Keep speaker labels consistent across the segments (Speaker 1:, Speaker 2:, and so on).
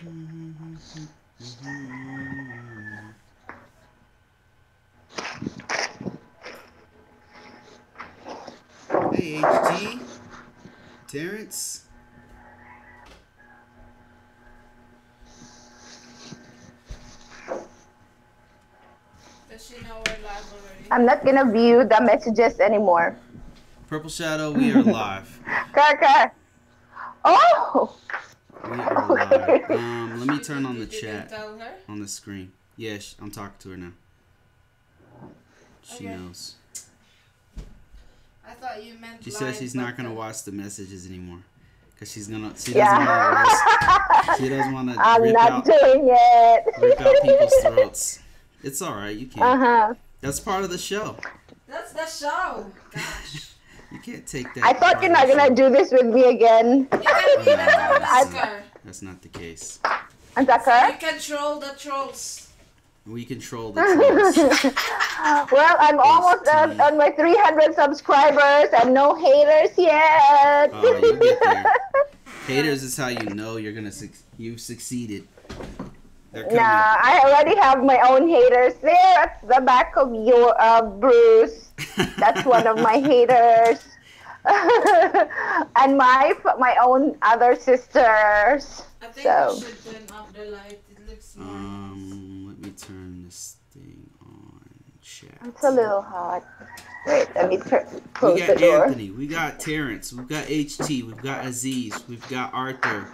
Speaker 1: Hey, HG. Terrence.
Speaker 2: Does she know we're live already?
Speaker 3: I'm not gonna view the messages anymore.
Speaker 1: Purple Shadow, we are live.
Speaker 3: Kaka. Oh!
Speaker 1: We are live. Let me turn on the chat
Speaker 2: Tell her?
Speaker 1: on the screen. Yes, I'm talking to her now. She knows.
Speaker 2: I thought you meant
Speaker 1: She
Speaker 2: live,
Speaker 1: says she's not
Speaker 2: but
Speaker 1: gonna watch the messages anymore because she doesn't want to. She doesn't want to
Speaker 3: I'm
Speaker 1: rip
Speaker 3: not
Speaker 1: out
Speaker 3: doing it.
Speaker 1: people's throats. It's all right. You can't. That's part of the show.
Speaker 2: That's the show. Gosh.
Speaker 1: You can't take that.
Speaker 3: I thought you're not gonna do this with me again.
Speaker 2: You can be the masker.
Speaker 1: That's not the case.
Speaker 3: And Tucker?
Speaker 2: You control the trolls.
Speaker 1: We control the trolls.
Speaker 3: Well, I'm almost on my 300 subscribers and no haters yet.
Speaker 1: Oh, you'll get there. Haters is how you know you've succeeded. They're coming.
Speaker 3: Nah, I already have my own haters there at the back of your Bruce. That's one of my haters. And my own other sisters.
Speaker 2: I think
Speaker 3: So.
Speaker 2: we should turn off the light. It looks more
Speaker 1: Let me turn this thing on chat.
Speaker 3: It's a little hot. Wait, let me close
Speaker 1: We
Speaker 3: the
Speaker 1: got
Speaker 3: door.
Speaker 1: Anthony, we got Terrence, we've got HT, we've got Aziz, we've got Arthur.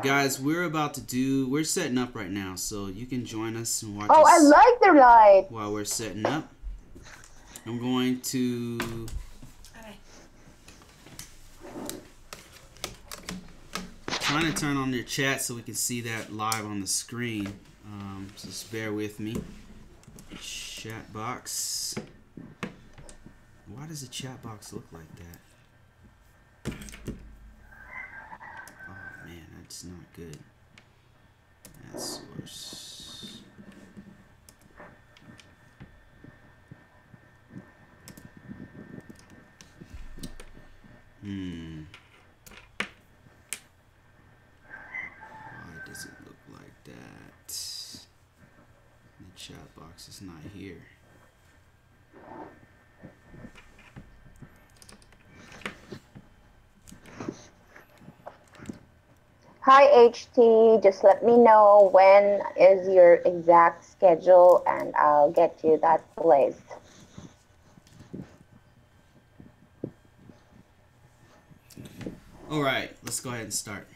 Speaker 1: Guys, we're setting up right now, so you can join us and watch us.
Speaker 3: Oh, I like the light.
Speaker 1: While we're setting up. I'm going to... Trying to turn on their chat so we can see that live on the screen. So just bear with me. Chat box. Why does a chat box look like that? Oh man, that's not good. That's worse. Why does it look like that? The chat box is not here.
Speaker 3: Hi HT, just let me know when is your exact schedule and I'll get you that place.
Speaker 1: All right, let's go ahead and start.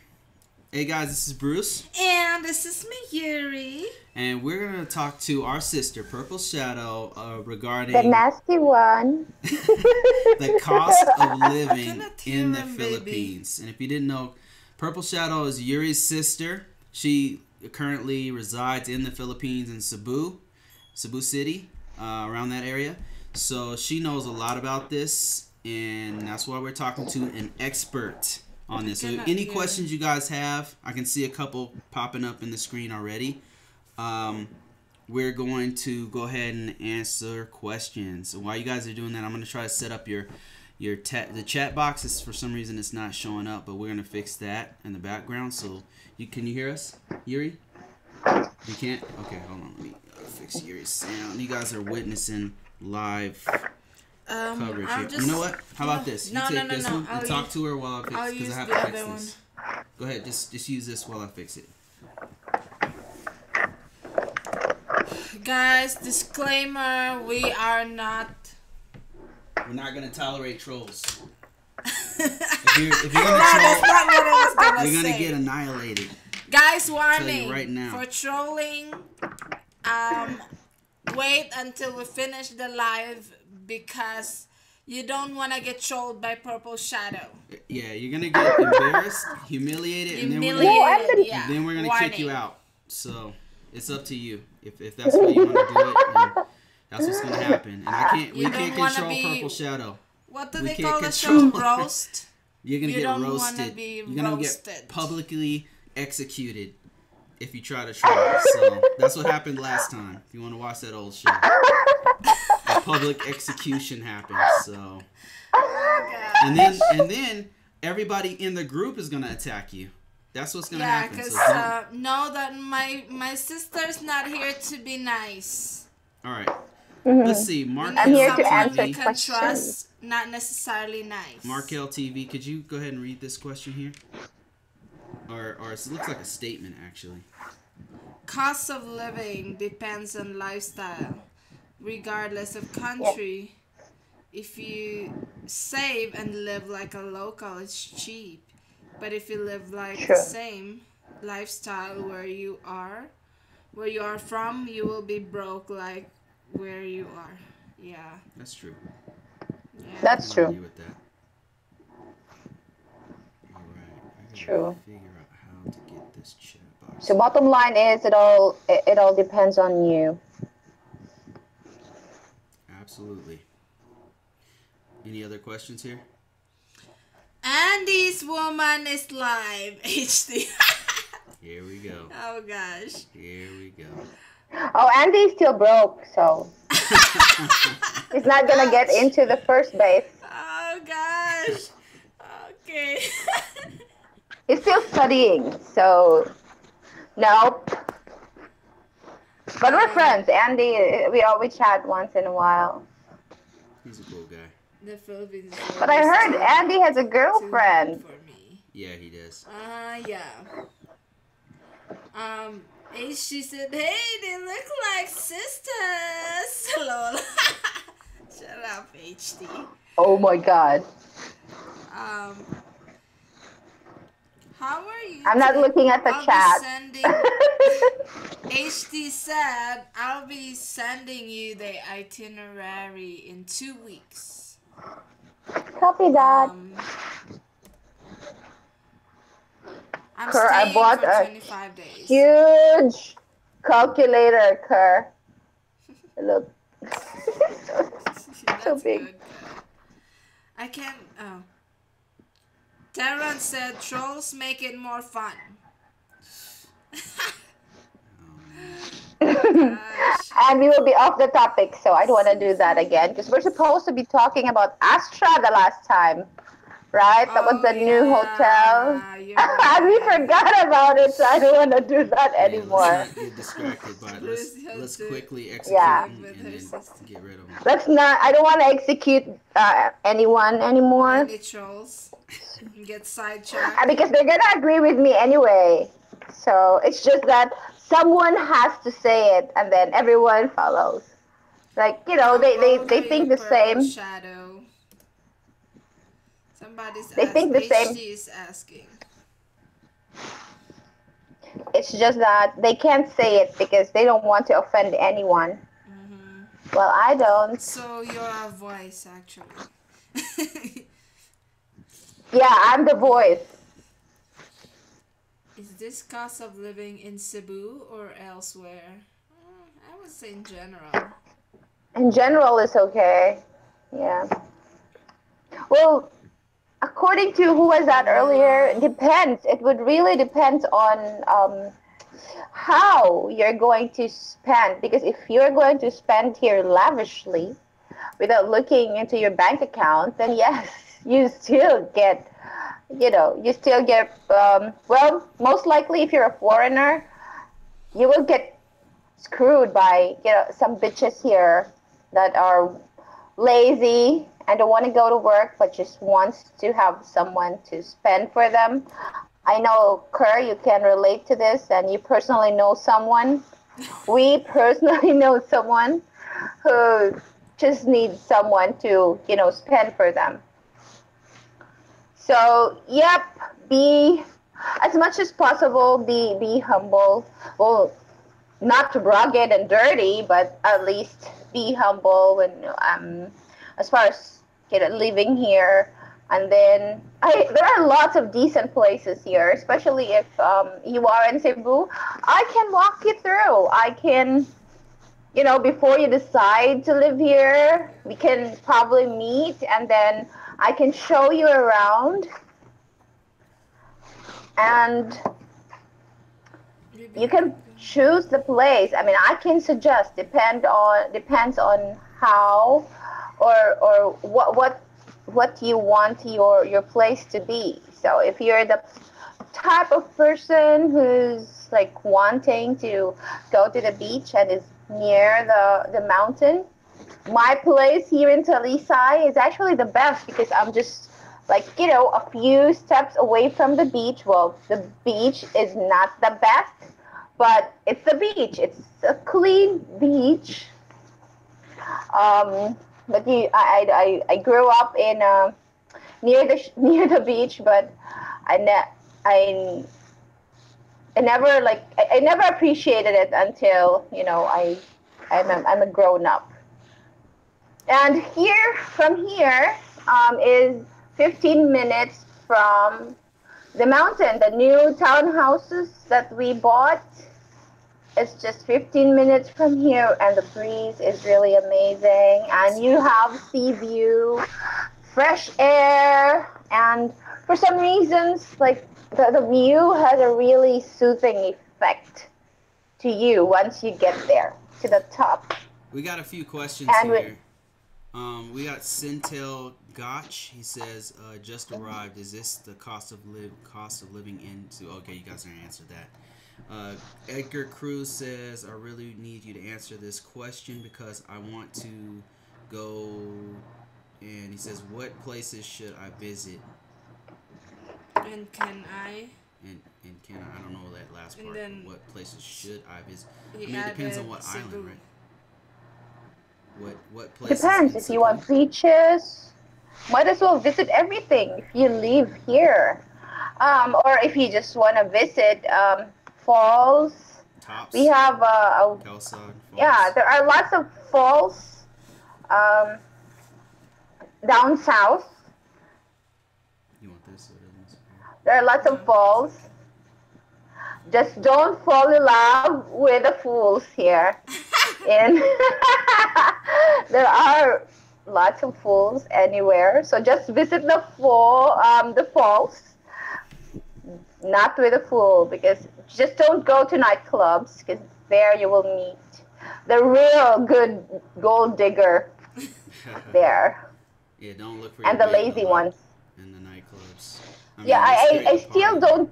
Speaker 1: Hey guys, this is Bruce.
Speaker 2: And this is me, Yuri.
Speaker 1: And we're going to talk to our sister, Purple Shadow, regarding...
Speaker 3: The nasty one.
Speaker 1: the cost of living in the
Speaker 2: him,
Speaker 1: Philippines. And if you didn't know, Purple Shadow is Yuri's sister. She currently resides in the Philippines in Cebu City, around that area. So she knows a lot about this, and that's why we're talking to an expert on this. So any questions you guys have, I can see a couple popping up in the screen already. We're going to go ahead and answer questions. So while you guys are doing that, I'm going to try to set up the chat box. Is for some reason it's not showing up, but we're going to fix that in the background. So can you hear us, Yuri? You can't? Okay, hold on. Let me fix Yuri's sound. You guys are witnessing live coverage here. You know what? How about this? You take this one and talk to her while I fix it, because I have to fix this. Go ahead. Just use this while I fix it.
Speaker 2: Guys, disclaimer, we're not
Speaker 1: gonna tolerate trolls. if you're gonna troll,
Speaker 2: that's not what I was gonna
Speaker 1: you're gonna
Speaker 2: say.
Speaker 1: get annihilated.
Speaker 2: Guys, warning
Speaker 1: right now.
Speaker 2: for trolling. Wait until we finish the live because you don't want to get trolled by Purple Shadow.
Speaker 1: Yeah, you're gonna get embarrassed, humiliated, and then we're gonna kick you out. So it's up to you. If that's what you want to do it, then that's what's gonna happen. And we can't control Purple Shadow.
Speaker 2: What do they call the show? Roast?
Speaker 1: You're gonna get roasted.
Speaker 2: You're
Speaker 1: gonna get publicly executed if you try to troll. So that's what happened last time. If you want to watch that old show, a public execution happened. So, and then everybody in the group is gonna attack you. That's what's gonna
Speaker 2: Yeah,
Speaker 1: happen.
Speaker 2: cause
Speaker 1: So don't.
Speaker 2: know that my sister's not here to be nice.
Speaker 1: All right. Let's
Speaker 3: Hmm.
Speaker 1: see.
Speaker 2: We
Speaker 3: I'm
Speaker 2: need
Speaker 1: Markel
Speaker 3: here to
Speaker 2: someone
Speaker 3: answer
Speaker 2: we
Speaker 1: TV.
Speaker 2: can
Speaker 3: questions.
Speaker 2: trust, not necessarily nice.
Speaker 1: Markel TV. Could you go ahead and read this question here? Or it looks like a statement actually.
Speaker 2: Cost of living depends on lifestyle, regardless of
Speaker 3: Yeah,
Speaker 2: country. If you save and live like a local, it's cheap. But if you live like the
Speaker 3: true.
Speaker 2: same lifestyle where you are from, you will be broke like where you are. Yeah,
Speaker 1: That's true.
Speaker 2: yeah.
Speaker 1: I
Speaker 3: That's
Speaker 1: can
Speaker 3: true.
Speaker 1: argue with that. All right. I gotta
Speaker 3: True.
Speaker 1: figure out how to get this chat box
Speaker 3: So
Speaker 1: up.
Speaker 3: bottom line is it all depends on you.
Speaker 1: Absolutely. Any other questions here?
Speaker 2: Andy's woman is live. HD.
Speaker 1: Here we go.
Speaker 2: Oh gosh.
Speaker 1: Here we go.
Speaker 3: Oh, Andy's still broke, so he's not gonna get into the first base.
Speaker 2: Oh gosh. Okay.
Speaker 3: He's still studying, so nope. But we're friends. Andy, we always chat once in a while.
Speaker 1: He's a cool guy.
Speaker 2: The Philippines is
Speaker 3: But I
Speaker 2: always
Speaker 3: heard
Speaker 2: too
Speaker 3: Andy has a
Speaker 2: hot
Speaker 3: girlfriend.
Speaker 2: for me.
Speaker 1: Yeah, he does.
Speaker 2: Yeah. She said, "Hey, they look like sisters." Lol. Shut up, HD.
Speaker 3: Oh my god.
Speaker 2: Um, how are you
Speaker 3: I'm not
Speaker 2: today?
Speaker 3: looking at the
Speaker 2: I'll
Speaker 3: chat.
Speaker 2: be sending. HD said, "I'll be sending you the itinerary in 2 weeks."
Speaker 3: Copy that.
Speaker 2: I'm
Speaker 3: Kerr, I
Speaker 2: staying
Speaker 3: bought
Speaker 2: for
Speaker 3: a
Speaker 2: 25 days.
Speaker 3: huge calculator, Kerr. Look.
Speaker 2: That's
Speaker 3: So big.
Speaker 2: good. I can't. Oh. Terran said trolls make it more fun. Gosh.
Speaker 3: And we will be off the topic, so I don't want to do that again because we're supposed to be talking about Astra the last time, right? That was the new hotel.
Speaker 2: You're
Speaker 3: And we
Speaker 2: right.
Speaker 3: forgot about it, so I don't want to do that
Speaker 1: Yeah,
Speaker 3: anymore.
Speaker 1: let's not get distracted by it. Let's quickly execute
Speaker 3: Yeah.
Speaker 1: and then get rid of them.
Speaker 3: Let's not. I don't want to execute anyone anymore
Speaker 2: Any trolls get sidetracked.
Speaker 3: because they're gonna agree with me anyway. So it's just that someone has to say it, and then everyone follows. Like they
Speaker 2: How old
Speaker 3: they
Speaker 2: are
Speaker 3: think
Speaker 2: you,
Speaker 3: the
Speaker 2: Purple
Speaker 3: same.
Speaker 2: Shadow? Somebody's
Speaker 3: They think the same.
Speaker 2: HD is asking.
Speaker 3: It's just that they can't say it because they don't want to offend anyone. Well, I don't.
Speaker 2: So you're our voice, actually.
Speaker 3: Yeah, I'm the voice.
Speaker 2: Is this cost of living in Cebu or elsewhere? I would say in general.
Speaker 3: In general, it's okay. Yeah. Well, according to who was that earlier, it depends. It would really depend on how you're going to spend. Because if you're going to spend here lavishly without looking into your bank account, then yes, you still get, well, most likely if you're a foreigner, you will get screwed by, some bitches here that are lazy and don't want to go to work but just wants to have someone to spend for them. I know, Kerr, you can relate to this, and you personally know someone. We personally know someone who just needs someone to, spend for them. So, yep, be, as much as possible, be humble. Well, not rugged and dirty, but at least be humble and as far as living here. And then there are lots of decent places here, especially if you are in Cebu. I can walk you through. I can, before you decide to live here, we can probably meet and then I can show you around. And you can choose the place. I mean, I can suggest depends on how or what you want your place to be. So if you're the type of person who's like wanting to go to the beach and is near the mountain, my place here in Talisay is actually the best because I'm just like, a few steps away from the beach. Well, the beach is not the best, but it's the beach. It's a clean beach. But I grew up in near the beach, but I I never I never appreciated it until I'm a grown up. And from here is 15 minutes from the mountain. The new townhouses that we bought, it's just 15 minutes from here, and the breeze is really amazing. And you have sea view, fresh air, and for some reasons, like the view has a really soothing effect to you once you get there to the top.
Speaker 1: We got a few questions
Speaker 3: And
Speaker 1: here. We got Sintel Gotch. He says, just arrived. Is this the cost of living into? Okay, you guys already answered that. Edgar Cruz says, I really need you to answer this question because I want to go. And he says, what places should I visit?
Speaker 2: And can I?
Speaker 1: And can I don't know that last part.
Speaker 2: Then
Speaker 1: what places should I visit? I
Speaker 2: he
Speaker 1: mean, it depends on what
Speaker 2: Cebu.
Speaker 1: island, right? What places?
Speaker 3: Depends.
Speaker 1: in
Speaker 3: If
Speaker 1: Cebu?
Speaker 3: you want beaches, might as well visit everything if you live here. Or if you just want to visit falls.
Speaker 1: Tops.
Speaker 3: We have
Speaker 1: Calsad, Falls.
Speaker 3: yeah, there are lots of falls down south.
Speaker 1: You want this? Or this?
Speaker 3: There are lots of falls. Just don't fall in love with the fools here. And there are lots of fools anywhere. So just visit the falls, not with a fool, because just don't go to nightclubs, because there you will meet the real good gold digger there.
Speaker 1: Yeah, don't look for
Speaker 3: And
Speaker 1: your
Speaker 3: the
Speaker 1: mate
Speaker 3: lazy
Speaker 1: in
Speaker 3: ones.
Speaker 1: in the nightclubs.
Speaker 3: Yeah, I still
Speaker 1: don't.
Speaker 3: don't.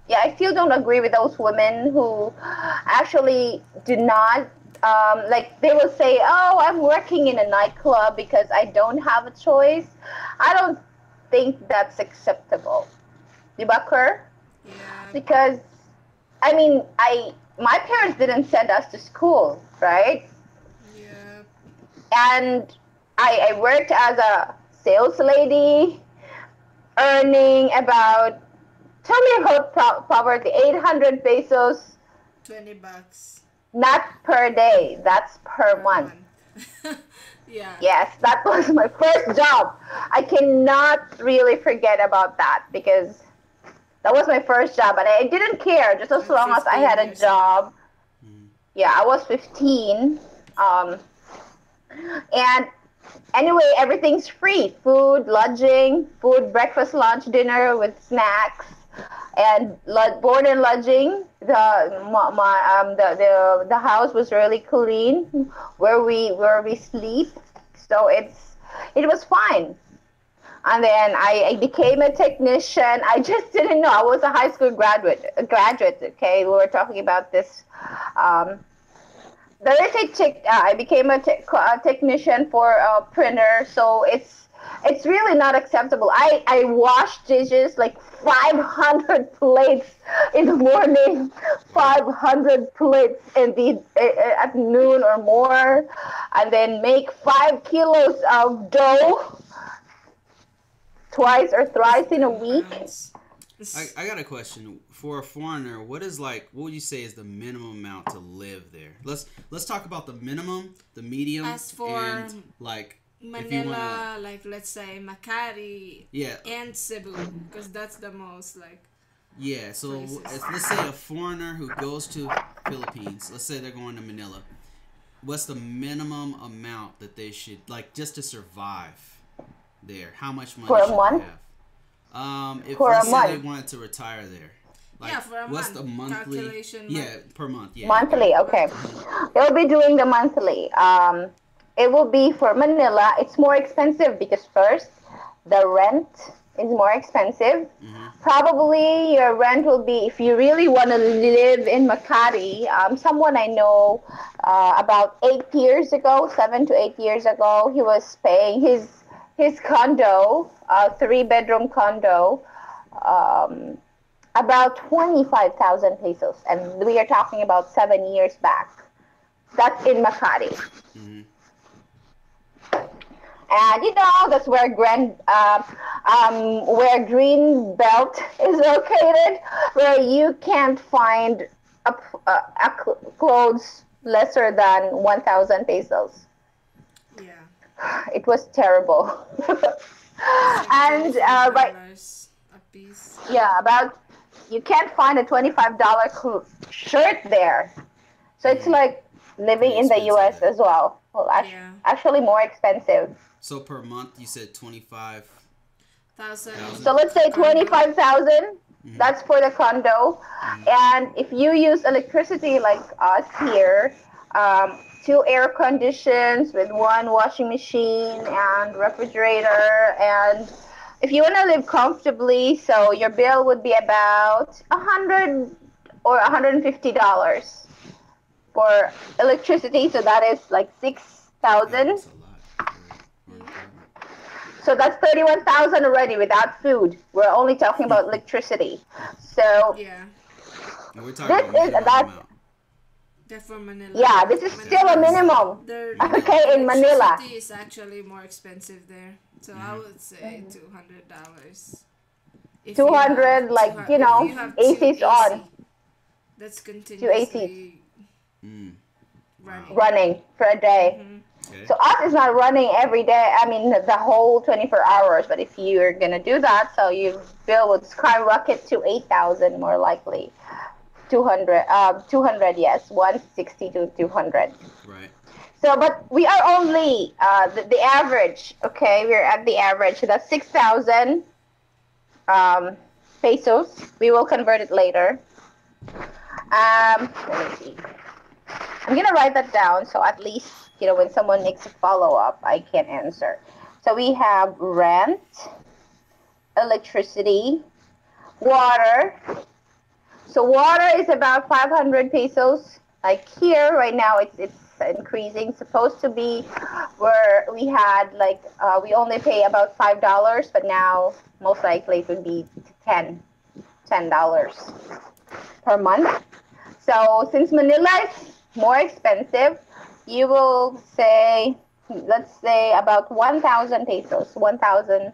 Speaker 3: Yeah, I still don't agree with those women who actually do not they will say, "Oh, I'm working in a nightclub because I don't have a choice." I don't think that's acceptable. Diba, Kerr?
Speaker 2: Yeah.
Speaker 3: Because I mean, my parents didn't send us to school, right?
Speaker 2: Yeah.
Speaker 3: And I worked as a sales lady, earning about, tell me about poverty, 800 pesos,
Speaker 2: $20.
Speaker 3: not per day, that's per month.
Speaker 2: Yeah.
Speaker 3: Yes, that was my first job. I cannot really forget about that because that was my first job, and I didn't care just as long as I had a job. Yeah, I was 15. And anyway, everything's free. Food, lodging, breakfast, lunch, dinner with snacks, and board and lodging. The house was really clean where we sleep, so it was fine. And then I became a technician. I just didn't know. I was a high school graduate. Okay, we were talking about this. I became a technician for a printer, so it's really not acceptable. I washed dishes like 500 plates in the morning, 500 plates at noon or more, and then make 5 kilos of dough twice or thrice in a week.
Speaker 1: I got a question for a foreigner. What would you say is the minimum amount to live there? Let's talk about the minimum, the medium,
Speaker 2: As for
Speaker 1: and
Speaker 2: Manila, let's say Makati,
Speaker 1: yeah,
Speaker 2: and Cebu, because that's the most
Speaker 1: yeah. So
Speaker 2: places.
Speaker 1: let's say a foreigner who goes to Philippines. Let's say they're going to Manila. What's the minimum amount that they should just to survive there? How much money
Speaker 3: For a
Speaker 1: should
Speaker 3: month?
Speaker 1: they have? If
Speaker 3: For a
Speaker 1: let's say they
Speaker 3: month.
Speaker 1: wanted to retire there.
Speaker 2: For a
Speaker 1: what's
Speaker 2: month.
Speaker 1: the monthly?
Speaker 2: Calculation
Speaker 1: Yeah, per month. Yeah.
Speaker 3: Monthly, okay. They'll be doing the monthly. It will be for Manila. It's more expensive because first, the rent is more expensive.
Speaker 1: Mm-hmm.
Speaker 3: Probably your rent will be, if you really want to live in Makati. Someone I know about 8 years ago, 7 to 8 years ago, he was paying his condo, three-bedroom condo, um, about 25,000 pesos, and we are talking about 7 years back. That's in Makati.
Speaker 1: Mm-hmm.
Speaker 3: And that's where where Green Belt is located, where you can't find clothes lesser than 1,000 pesos.
Speaker 2: Yeah.
Speaker 3: It was terrible.
Speaker 2: It's like
Speaker 3: And right,
Speaker 2: $25 a piece.
Speaker 3: yeah, about you can't find a $25 shirt there. So it's
Speaker 1: Mm-hmm.
Speaker 3: like living
Speaker 1: Pretty
Speaker 3: in the
Speaker 1: expensive
Speaker 3: U.S.
Speaker 1: there.
Speaker 3: as well. Well,
Speaker 2: Yeah.
Speaker 3: actually more expensive.
Speaker 1: So per month, you said 25
Speaker 2: Thousand
Speaker 3: So
Speaker 1: thousand.
Speaker 3: let's say
Speaker 2: condo.
Speaker 3: 25,000.
Speaker 1: Mm-hmm.
Speaker 3: That's for the condo.
Speaker 1: Mm-hmm.
Speaker 3: And if you use electricity like us here, two air conditions with one washing machine and refrigerator, and if you want to live comfortably, so your bill would be about 100 or $150 for electricity. So that is like
Speaker 1: Yeah,
Speaker 3: 6,000.
Speaker 1: that's a lot for an apartment.
Speaker 3: So that's 31,000 already without food. We're only talking about electricity. So
Speaker 2: Yeah.
Speaker 1: And we're talking
Speaker 3: this
Speaker 1: about
Speaker 3: is
Speaker 1: minimum
Speaker 3: that's
Speaker 1: amount.
Speaker 2: They're for Manila.
Speaker 3: yeah, this is still a
Speaker 2: Manila is
Speaker 3: minimum.
Speaker 2: their
Speaker 1: Manila.
Speaker 3: Okay, in Manila.
Speaker 2: electricity is actually more expensive there. So I
Speaker 1: Mm-hmm.
Speaker 2: would say $200. If you have
Speaker 3: 200, like,
Speaker 2: 200, if you have two
Speaker 3: AC's on,
Speaker 2: AC, that's
Speaker 3: two AC's
Speaker 2: continuously
Speaker 1: Mm. Wow.
Speaker 2: running.
Speaker 3: running for a day.
Speaker 2: Mm-hmm.
Speaker 1: Okay.
Speaker 3: So us is not running every day. I mean, the whole 24 hours. But if you're gonna do that, so your bill would skyrocket to 8,000 more likely. 200, yes, 160 to 200.
Speaker 1: Right.
Speaker 3: So, but we are only the average. Okay, we're at the average. So that's 6,000 um, pesos. We will convert it later. Let me see. I'm gonna write that down so at least when someone makes a follow up, I can answer. So we have rent, electricity, water. So water is about 500 pesos. Like here right now, it's increasing. Supposed to be where we had like we only pay about $5, but now most likely it would be $10 per month. So since Manila is more expensive, you will say, let's say about 1,000 pesos, 1,000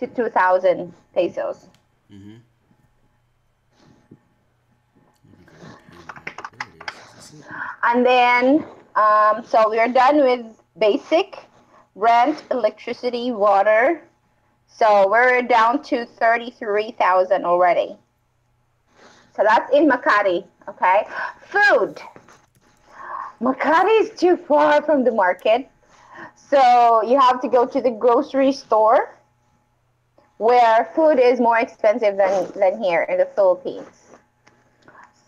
Speaker 3: to 2,000 pesos.
Speaker 1: Mm-hmm. There it is. This is it.
Speaker 3: And then, so we're done with basic rent, electricity, water. So we're down to 33,000 already. So that's in Makati, okay? Food. Makati is too far from the market. So you have to go to the grocery store where food is more expensive than here in the Philippines.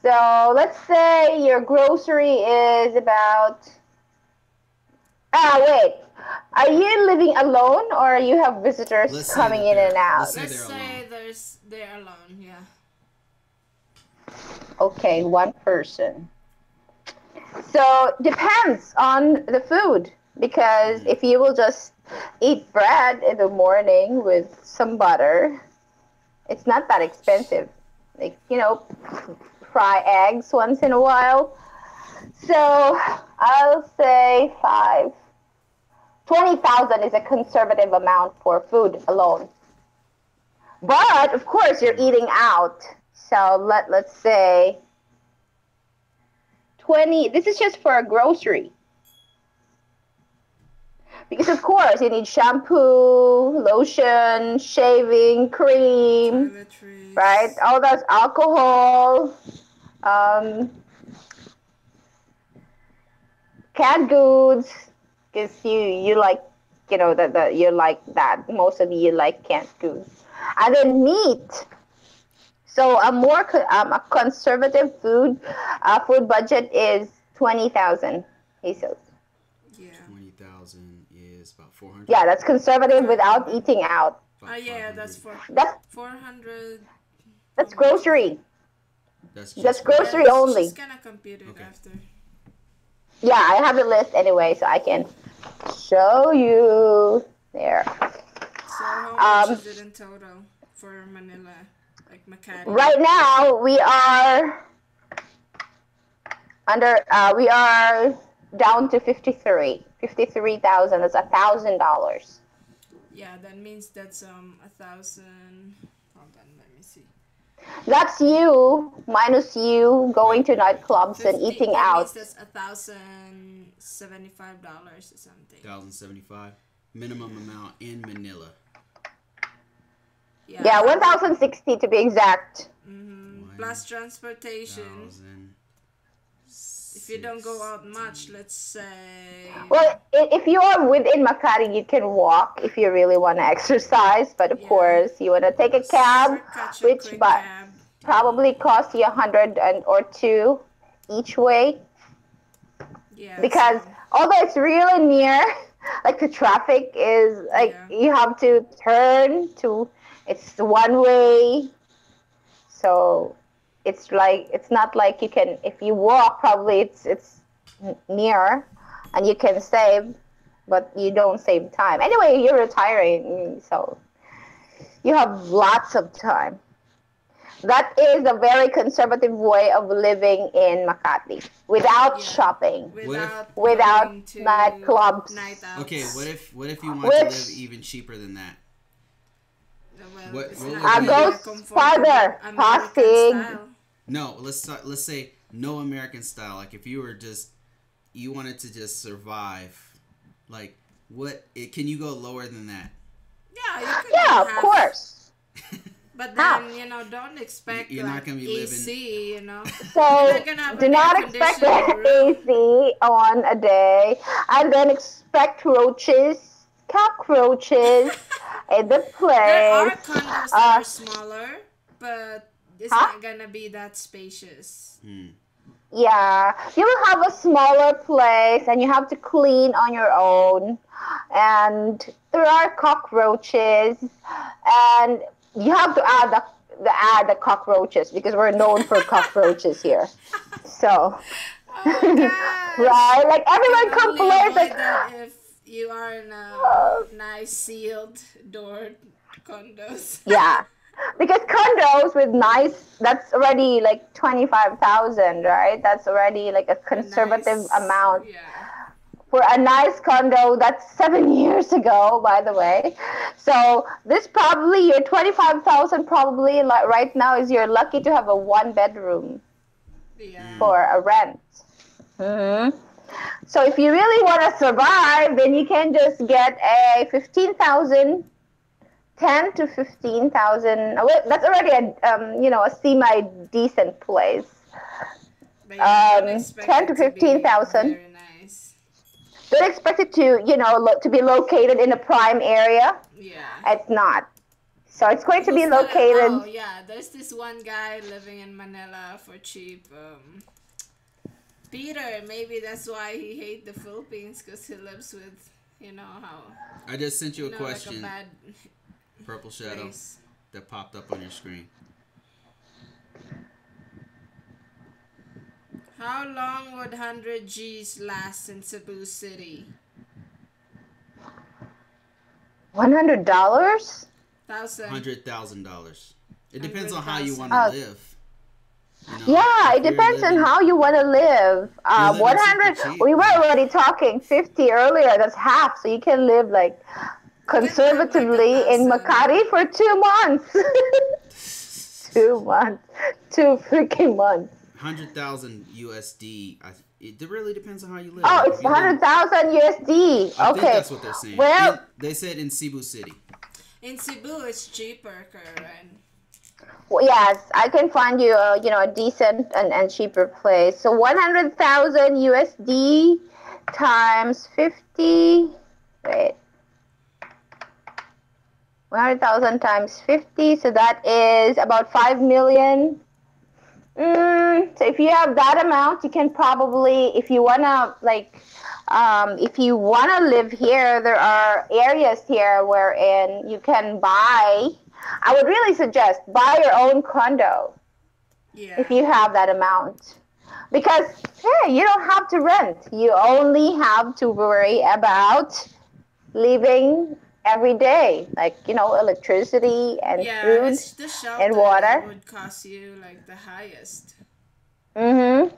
Speaker 3: So let's say your grocery is about. Wait. Are you living alone or you have visitors
Speaker 1: Let's say
Speaker 3: coming
Speaker 1: that
Speaker 3: in
Speaker 1: they're-
Speaker 3: and out?
Speaker 1: let's say
Speaker 2: Let's
Speaker 1: they're
Speaker 2: say
Speaker 1: alone.
Speaker 2: they're alone. Yeah.
Speaker 3: Okay, one person. So depends on the food because if you will just eat bread in the morning with some butter, it's not that expensive. Like, fry eggs once in a while. So I'll say 20,000 is a conservative amount for food alone. But of course you're eating out. So let's say 20. This is just for a grocery. Because of course you need shampoo, lotion, shaving cream, right?
Speaker 2: Toiletries.
Speaker 3: All those alcohol, um, canned goods. Because you like the you like that. Most of you like canned goods, and then meat. So a conservative food budget is 20,000 pesos.
Speaker 2: Yeah.
Speaker 1: 20,000 is about 400.
Speaker 3: Yeah, that's conservative without
Speaker 2: 500.
Speaker 3: eating out.
Speaker 1: About
Speaker 2: Yeah, that's
Speaker 1: 500.
Speaker 3: That's
Speaker 2: 400. How
Speaker 3: that's
Speaker 2: much?
Speaker 3: grocery.
Speaker 1: That's
Speaker 3: That's
Speaker 1: just
Speaker 3: grocery
Speaker 2: Yeah,
Speaker 1: groceries.
Speaker 3: only.
Speaker 2: she's gonna compute it
Speaker 1: Okay.
Speaker 2: after.
Speaker 3: Yeah, I have the list anyway, so I can show you there.
Speaker 2: So how much
Speaker 3: Um,
Speaker 2: is it in total for Manila, like Makati?
Speaker 3: right now we are we are down to 53,000. That's $1,000.
Speaker 2: Yeah, that means that's 1,000. Hold on, let me see.
Speaker 3: That's you minus you going to
Speaker 1: Wait.
Speaker 3: nightclubs and
Speaker 2: 50.
Speaker 3: eating
Speaker 2: That means
Speaker 3: out.
Speaker 2: that's $1,075 or something.
Speaker 1: 1,075 minimum amount in Manila.
Speaker 2: Yeah,
Speaker 3: Yeah,
Speaker 2: 100.
Speaker 3: 1,060 to be exact.
Speaker 2: Plus transportation.
Speaker 1: 1,000.
Speaker 2: If you don't go out much, let's say.
Speaker 3: Well, if you are within Makati, you can walk if you really want to exercise. But of
Speaker 2: Yeah.
Speaker 3: course, you want to take a cab,
Speaker 2: Or catch a
Speaker 3: which
Speaker 2: quick
Speaker 3: but
Speaker 2: cab.
Speaker 3: probably cost you 100 or two each way.
Speaker 2: Yeah.
Speaker 3: Because
Speaker 2: So,
Speaker 3: although it's really near, like the traffic is like
Speaker 2: yeah.
Speaker 3: you have to turn to. It's one way, so it's not like you can if you walk probably it's near and you can save but you don't save time anyway. You're retiring, so you have lots of time. That is a very conservative way of living in Makati without
Speaker 2: Yeah.
Speaker 3: shopping,
Speaker 2: Without
Speaker 3: without
Speaker 2: going to
Speaker 3: nightclubs.
Speaker 2: night outs.
Speaker 1: Okay, what if you want to live
Speaker 3: Which
Speaker 1: even cheaper than that?
Speaker 2: Well,
Speaker 1: What-
Speaker 2: it's
Speaker 1: what
Speaker 2: not
Speaker 1: would
Speaker 2: gonna
Speaker 1: be-
Speaker 2: be a
Speaker 3: goes
Speaker 2: comfortable
Speaker 3: farther.
Speaker 2: American
Speaker 3: Pasig.
Speaker 2: style.
Speaker 1: No, let's say no American style. Like if you were just you wanted to just survive, like can you go lower than that?
Speaker 2: Yeah, you could
Speaker 3: Yeah,
Speaker 2: go
Speaker 3: of
Speaker 2: half.
Speaker 3: course.
Speaker 2: But
Speaker 3: Half.
Speaker 2: then, don't expect
Speaker 1: You're
Speaker 2: like
Speaker 1: not gonna be
Speaker 2: AC,
Speaker 3: So
Speaker 2: You're not gonna have
Speaker 3: do
Speaker 2: an
Speaker 3: not expect the
Speaker 2: air-conditioned room.
Speaker 3: AC on a day, and then expect roaches, cockroaches in the
Speaker 2: There are
Speaker 3: place.
Speaker 2: condos that are smaller, but it's
Speaker 3: Huh?
Speaker 2: not gonna be that spacious.
Speaker 3: Yeah, you will have a smaller place, and you have to clean on your own, and there are cockroaches, and you have to add the cockroaches because we're known for cockroaches here. So.
Speaker 2: Oh gosh!
Speaker 3: Right? Like
Speaker 2: You
Speaker 3: everyone
Speaker 2: can only
Speaker 3: complains
Speaker 2: avoid
Speaker 3: like,
Speaker 2: that if you are in a nice sealed door condos.
Speaker 3: yeah. Because condos with nice, that's already like 25,000, right? That's already like a conservative
Speaker 2: Nice,
Speaker 3: amount.
Speaker 2: Yeah.
Speaker 3: For a nice condo, that's 7 years ago, by the way. So this probably, your 25,000 probably like right now is you're lucky to have a one bedroom
Speaker 2: Yeah.
Speaker 3: for a rent. So if you really want to survive, then you can just get a 15,000, 10 to 15,000. That's already a semi decent place.
Speaker 2: But yeah, don't expect
Speaker 3: 10
Speaker 2: it
Speaker 3: to
Speaker 2: to be
Speaker 3: 15,000.
Speaker 2: very nice.
Speaker 3: Don't expect it to to be located in a prime area.
Speaker 2: Yeah.
Speaker 3: It's not. So it's going to be
Speaker 2: Who's gonna-
Speaker 3: located.
Speaker 2: Oh yeah, there's this one guy living in Manila for cheap. Peter, maybe that's why he hates the Philippines because he lives with, how.
Speaker 1: I just sent you a
Speaker 2: Like
Speaker 1: question,
Speaker 2: a bad
Speaker 1: Purple Shadow,
Speaker 2: place.
Speaker 1: that popped up on your screen.
Speaker 2: How long would 100 G's last in Cebu City?
Speaker 3: $100?
Speaker 1: $100,000. It depends on how you want to
Speaker 2: 100,000.
Speaker 1: live.
Speaker 3: Yeah,
Speaker 1: if
Speaker 3: it
Speaker 1: you're
Speaker 3: depends on
Speaker 1: living-
Speaker 3: how you want to live.
Speaker 1: You're living
Speaker 3: 100.
Speaker 1: super cheap,
Speaker 3: We were
Speaker 1: man.
Speaker 3: already talking 50 earlier. That's half. So you can live like conservatively
Speaker 2: like
Speaker 3: in
Speaker 2: 1,000.
Speaker 3: Makati for 2 months. 2 months. 2 freaking months.
Speaker 1: 100,000 USD. It really depends on how you live.
Speaker 3: Oh,
Speaker 1: Like,
Speaker 3: it's
Speaker 1: if you live-
Speaker 3: 100,000 USD.
Speaker 1: I think
Speaker 3: Okay.
Speaker 1: that's what they're saying.
Speaker 3: Well,
Speaker 1: They said in Cebu City.
Speaker 2: In Cebu, it's cheaper, Karen.
Speaker 3: well, yes, I can find you a decent and cheaper place. So 100,000 USD times 50. Wait. 100,000 times 50, so that is about 5 million. So if you have that amount, you can probably, if you wanna like if you want to live here, there are areas here wherein you can buy. I would really suggest buy your own condo
Speaker 2: Yeah.
Speaker 3: if you have that amount. Because hey, you don't have to rent. You only have to worry about living every day, like electricity and
Speaker 2: Yeah,
Speaker 3: food
Speaker 2: it's the
Speaker 3: and
Speaker 2: shelter that
Speaker 3: water.
Speaker 2: would cost you like the highest.
Speaker 3: Mm-hmm.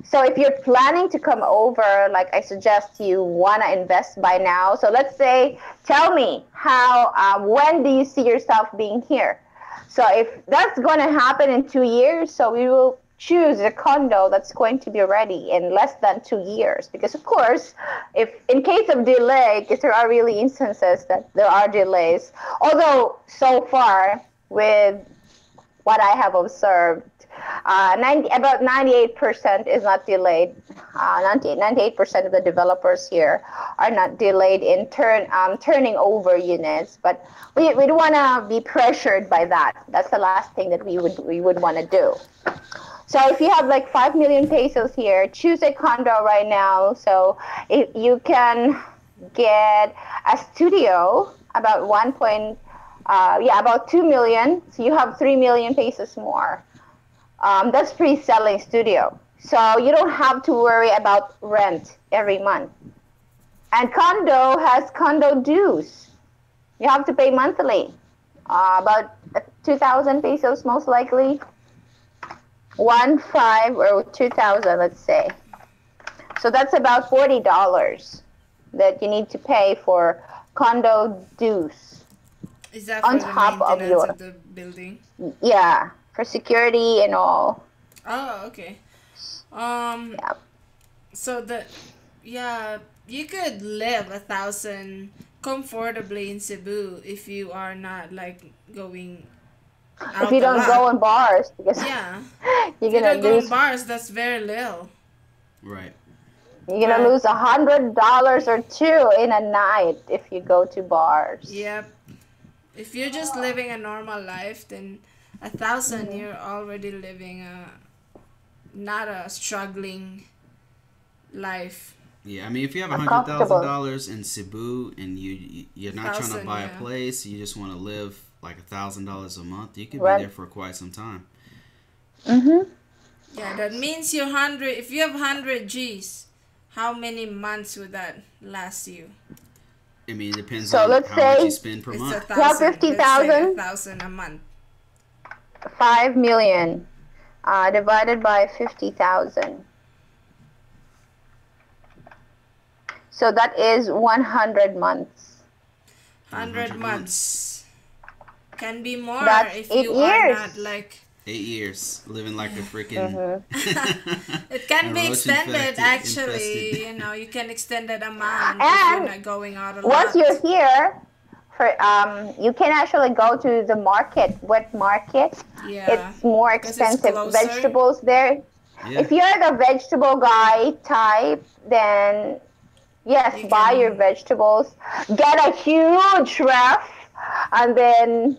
Speaker 3: So if you're planning to come over, like I suggest you want to invest by now. So let's say, tell me when do you see yourself being here? So if that's going to happen in 2 years, so we will choose a condo that's going to be ready in less than 2 years. Because of course, if in case of delay, because there are really instances that there are delays. Although so far with what I have observed, about 98% is not delayed. 98% of the developers here are not delayed in turning over units. But we don't want to be pressured by that. That's the last thing that we would want to do. So if you have like 5 million pesos here, choose a condo right now. So if you can get a studio about about 2 million. So you have 3 million pesos more. That's pre-selling studio. So you don't have to worry about rent every month. And condo has condo dues. You have to pay monthly. About 2,000 pesos most likely. 1,500 or 2,000, let's say. So that's about $40 that you need to pay for condo dues.
Speaker 2: Is that
Speaker 3: On
Speaker 2: for the
Speaker 3: top of
Speaker 2: maintenance of the building?
Speaker 3: Yeah, for security and all.
Speaker 2: Oh, okay.
Speaker 3: Yeah.
Speaker 2: So you could live 1,000 comfortably in Cebu if you are not like going
Speaker 3: If
Speaker 2: out
Speaker 3: you
Speaker 2: a
Speaker 3: don't go
Speaker 2: lot.
Speaker 3: in bars, because
Speaker 2: Yeah.
Speaker 3: you're
Speaker 2: If you
Speaker 3: gonna
Speaker 2: don't go in
Speaker 3: lose
Speaker 2: bars, that's very little.
Speaker 1: Right.
Speaker 2: But
Speaker 3: $100 or two in a night if you go to bars.
Speaker 2: yep, if you're just living a normal life, then 1,000 you're already living not a struggling life.
Speaker 1: Yeah, I mean, if you have
Speaker 3: A
Speaker 1: $100,000
Speaker 3: comfortable.
Speaker 1: in Cebu and you're not trying to
Speaker 2: 1,000,
Speaker 1: buy a
Speaker 2: yeah.
Speaker 1: place, you just want to live like $1,000 a month, you could be
Speaker 3: Rent.
Speaker 1: there for quite some time.
Speaker 3: Mm-hmm.
Speaker 2: Yeah, that means you're 100. If you have 100 G's, how many months would that last you?
Speaker 1: I mean, it depends
Speaker 3: So
Speaker 1: on
Speaker 3: let's
Speaker 1: how much you
Speaker 3: say
Speaker 1: spend per
Speaker 2: It's
Speaker 1: month.
Speaker 2: 1,000.
Speaker 3: you have
Speaker 2: Let's say
Speaker 3: 50,000,
Speaker 2: 1,000 a month.
Speaker 3: 5 million divided by 50,000. So that is 100 months.
Speaker 2: 100 months. Can be more
Speaker 3: That's
Speaker 2: if
Speaker 3: 8
Speaker 2: you are
Speaker 3: years.
Speaker 2: not like.
Speaker 1: 8 years living like a freaking.
Speaker 2: It can be
Speaker 1: roach
Speaker 2: extended actually.
Speaker 1: infested.
Speaker 2: You can extend that amount if
Speaker 3: And
Speaker 2: you're not going out a
Speaker 3: once
Speaker 2: lot.
Speaker 3: you're here, you can actually go to the market, wet market.
Speaker 2: Yeah.
Speaker 3: It's more
Speaker 2: 'Cause it's
Speaker 3: expensive.
Speaker 2: closer.
Speaker 3: Vegetables there.
Speaker 1: Yeah.
Speaker 3: If you're the vegetable guy type, then yes,
Speaker 2: You
Speaker 3: buy
Speaker 2: can-
Speaker 3: your vegetables. Get a huge ref, and then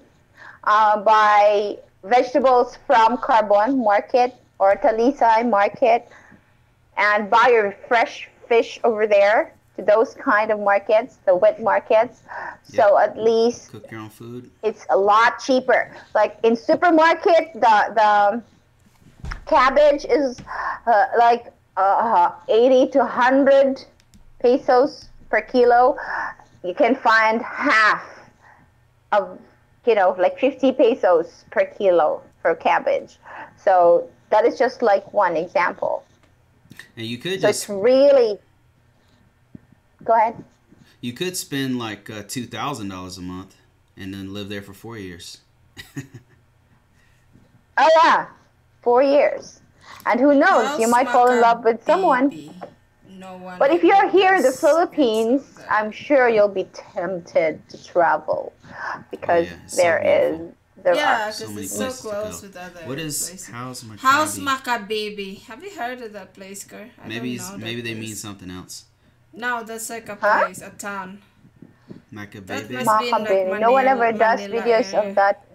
Speaker 3: buy vegetables from Carbon Market or Talisay Market, and buy your fresh fish over there to those kind of markets, the wet markets. So at least
Speaker 1: Cook your own food.
Speaker 3: it's a lot cheaper. Like in supermarket, the cabbage is like 80 to 100 pesos per kilo. You can find half of, like 50 pesos per kilo for cabbage. So that is just like one example.
Speaker 1: And you could
Speaker 3: So
Speaker 1: just
Speaker 3: it's really, go ahead.
Speaker 1: you could spend like $2,000 a month and then live there for 4 years.
Speaker 3: Oh yeah, 4 years. And who knows, you might fall in love with someone.
Speaker 2: No one.
Speaker 3: But if you're here in the
Speaker 2: does
Speaker 3: Philippines,
Speaker 2: things like that.
Speaker 3: I'm sure you'll be tempted to travel because
Speaker 1: yeah, it's so
Speaker 3: there
Speaker 2: Yeah,
Speaker 3: are.
Speaker 1: So
Speaker 2: because
Speaker 1: many
Speaker 2: it's so
Speaker 1: places to
Speaker 2: close
Speaker 1: go.
Speaker 2: with other
Speaker 1: What is
Speaker 2: places.
Speaker 1: House Maccabi?
Speaker 2: House Maccabi. Have you heard of that place, girl? I
Speaker 1: Maybe
Speaker 2: don't know
Speaker 1: maybe
Speaker 2: that
Speaker 1: they mean
Speaker 2: place.
Speaker 1: something else.
Speaker 2: No, that's like a
Speaker 3: Huh?
Speaker 2: place, a town. That
Speaker 1: Maccabi.
Speaker 2: must be in like
Speaker 3: Maccabi. No one ever does
Speaker 2: Manila
Speaker 3: videos
Speaker 2: area.
Speaker 3: of that.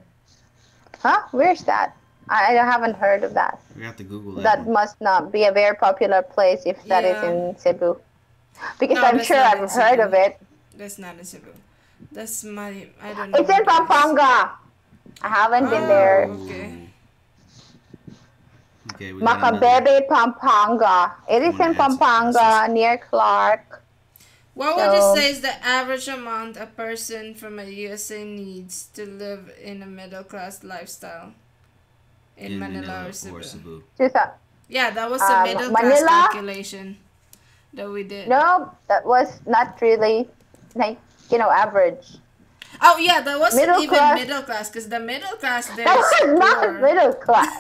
Speaker 3: Huh? Where's that? I haven't heard of that.
Speaker 1: We have to Google that
Speaker 3: That
Speaker 1: one.
Speaker 3: must not be a very popular place if that is
Speaker 2: Yeah.
Speaker 3: in Cebu. Because
Speaker 2: No,
Speaker 3: I'm
Speaker 2: that's
Speaker 3: sure
Speaker 2: not
Speaker 3: I've
Speaker 2: in
Speaker 3: heard of
Speaker 2: Cebu.
Speaker 3: it.
Speaker 2: That's not in Cebu. That's my. I don't know.
Speaker 3: It's in
Speaker 2: what it is.
Speaker 3: Pampanga. I haven't been there.
Speaker 2: Oh, okay.
Speaker 1: Okay, we got another.
Speaker 3: Macabebe, Pampanga. It
Speaker 1: I
Speaker 3: is
Speaker 1: want to
Speaker 3: in
Speaker 1: add some questions.
Speaker 3: Pampanga, near Clark.
Speaker 2: What would you
Speaker 3: So,
Speaker 2: say is the average amount a person from a USA needs to live in a middle class lifestyle in Manila or Cebu?
Speaker 1: Cebu.
Speaker 2: Yeah, that was a middle class
Speaker 3: Manila?
Speaker 2: calculation that we did.
Speaker 3: No, that was not really, like, average.
Speaker 2: Oh yeah, that wasn't
Speaker 3: Middle
Speaker 2: even
Speaker 3: class.
Speaker 2: middle class because the middle class there
Speaker 3: That
Speaker 2: is
Speaker 3: was not
Speaker 2: poor.
Speaker 3: middle class.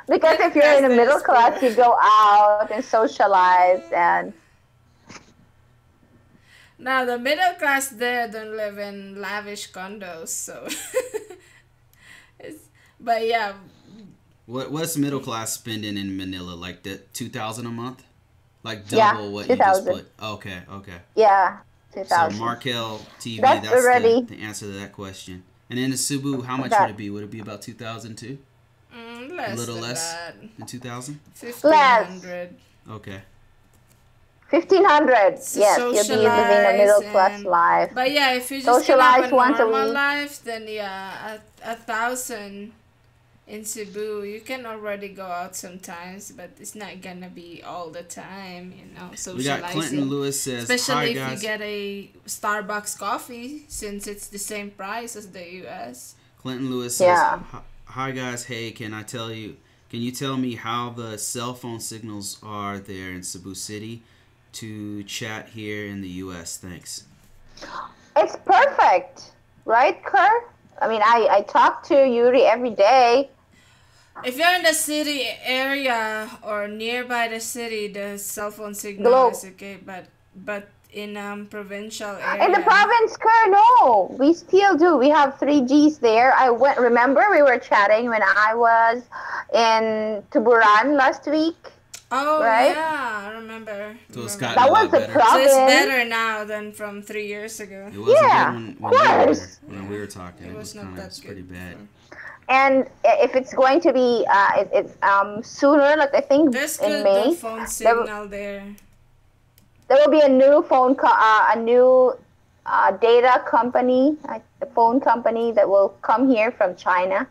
Speaker 3: Because if you're in the middle class, you go out and socialize and
Speaker 2: Now the middle class there don't live in lavish condos, so. But yeah.
Speaker 1: What's middle class spending in Manila? Like the 2,000 a month? Like double
Speaker 3: Yeah,
Speaker 1: what you just
Speaker 3: 2,000.
Speaker 1: put. Okay.
Speaker 3: yeah,
Speaker 1: So
Speaker 3: 2,000.
Speaker 1: Markel TV,
Speaker 3: That's
Speaker 1: that's
Speaker 3: already-
Speaker 1: the answer to that question. And in the Cebu, how much
Speaker 3: That-
Speaker 1: would it be? Would it be about 2,000 too?
Speaker 2: Less
Speaker 1: A little
Speaker 2: than
Speaker 1: less
Speaker 2: that.
Speaker 1: than 2,000?
Speaker 2: 1,500.
Speaker 1: Okay.
Speaker 3: 1,500.
Speaker 2: To
Speaker 3: Yes, you'll be living a middle class
Speaker 2: and-
Speaker 3: life.
Speaker 2: But yeah, if you just gonna have
Speaker 3: Socialize
Speaker 2: a
Speaker 3: once a
Speaker 2: normal
Speaker 3: week.
Speaker 2: life, then yeah, 1,000 in Cebu, you can already go out sometimes, but it's not gonna be all the time,
Speaker 1: We
Speaker 2: socializing.
Speaker 1: got Clinton Lewis says,
Speaker 2: Especially
Speaker 1: hi
Speaker 2: if
Speaker 1: guys.
Speaker 2: you get a Starbucks coffee, since it's the same price as the US.
Speaker 1: Clinton Lewis says,
Speaker 3: Yeah.
Speaker 1: hi guys, hey, can you tell me how the cell phone signals are there in Cebu City to chat here in the US? Thanks.
Speaker 3: It's perfect, right, Kerr? I mean, I talk to Yuri every day.
Speaker 2: If you're in the city area or nearby the city, the cell phone signal
Speaker 3: Globe.
Speaker 2: is okay, but in provincial area.
Speaker 3: In the province, Kerr, no, we still do. We have 3Gs there. Remember we were chatting when I was in Tuburan last week?
Speaker 2: Oh
Speaker 3: right?
Speaker 2: yeah, I remember.
Speaker 1: So it's
Speaker 2: remember.
Speaker 1: gotten
Speaker 3: That
Speaker 1: a lot
Speaker 3: was the
Speaker 1: better.
Speaker 2: So
Speaker 3: province.
Speaker 2: it's better now than from 3 years ago.
Speaker 1: It wasn't
Speaker 3: Yeah,
Speaker 1: good
Speaker 3: of
Speaker 1: when we were
Speaker 3: course.
Speaker 1: there, when we were talking.
Speaker 2: It
Speaker 1: It
Speaker 2: was
Speaker 1: was
Speaker 2: not that
Speaker 1: pretty
Speaker 2: good
Speaker 1: bad.
Speaker 2: before.
Speaker 3: And if it's going to be sooner, like I think
Speaker 2: There's
Speaker 3: in
Speaker 2: good
Speaker 3: May,
Speaker 2: phone signal there.
Speaker 3: there will be a new data company, a phone company that will come here from China,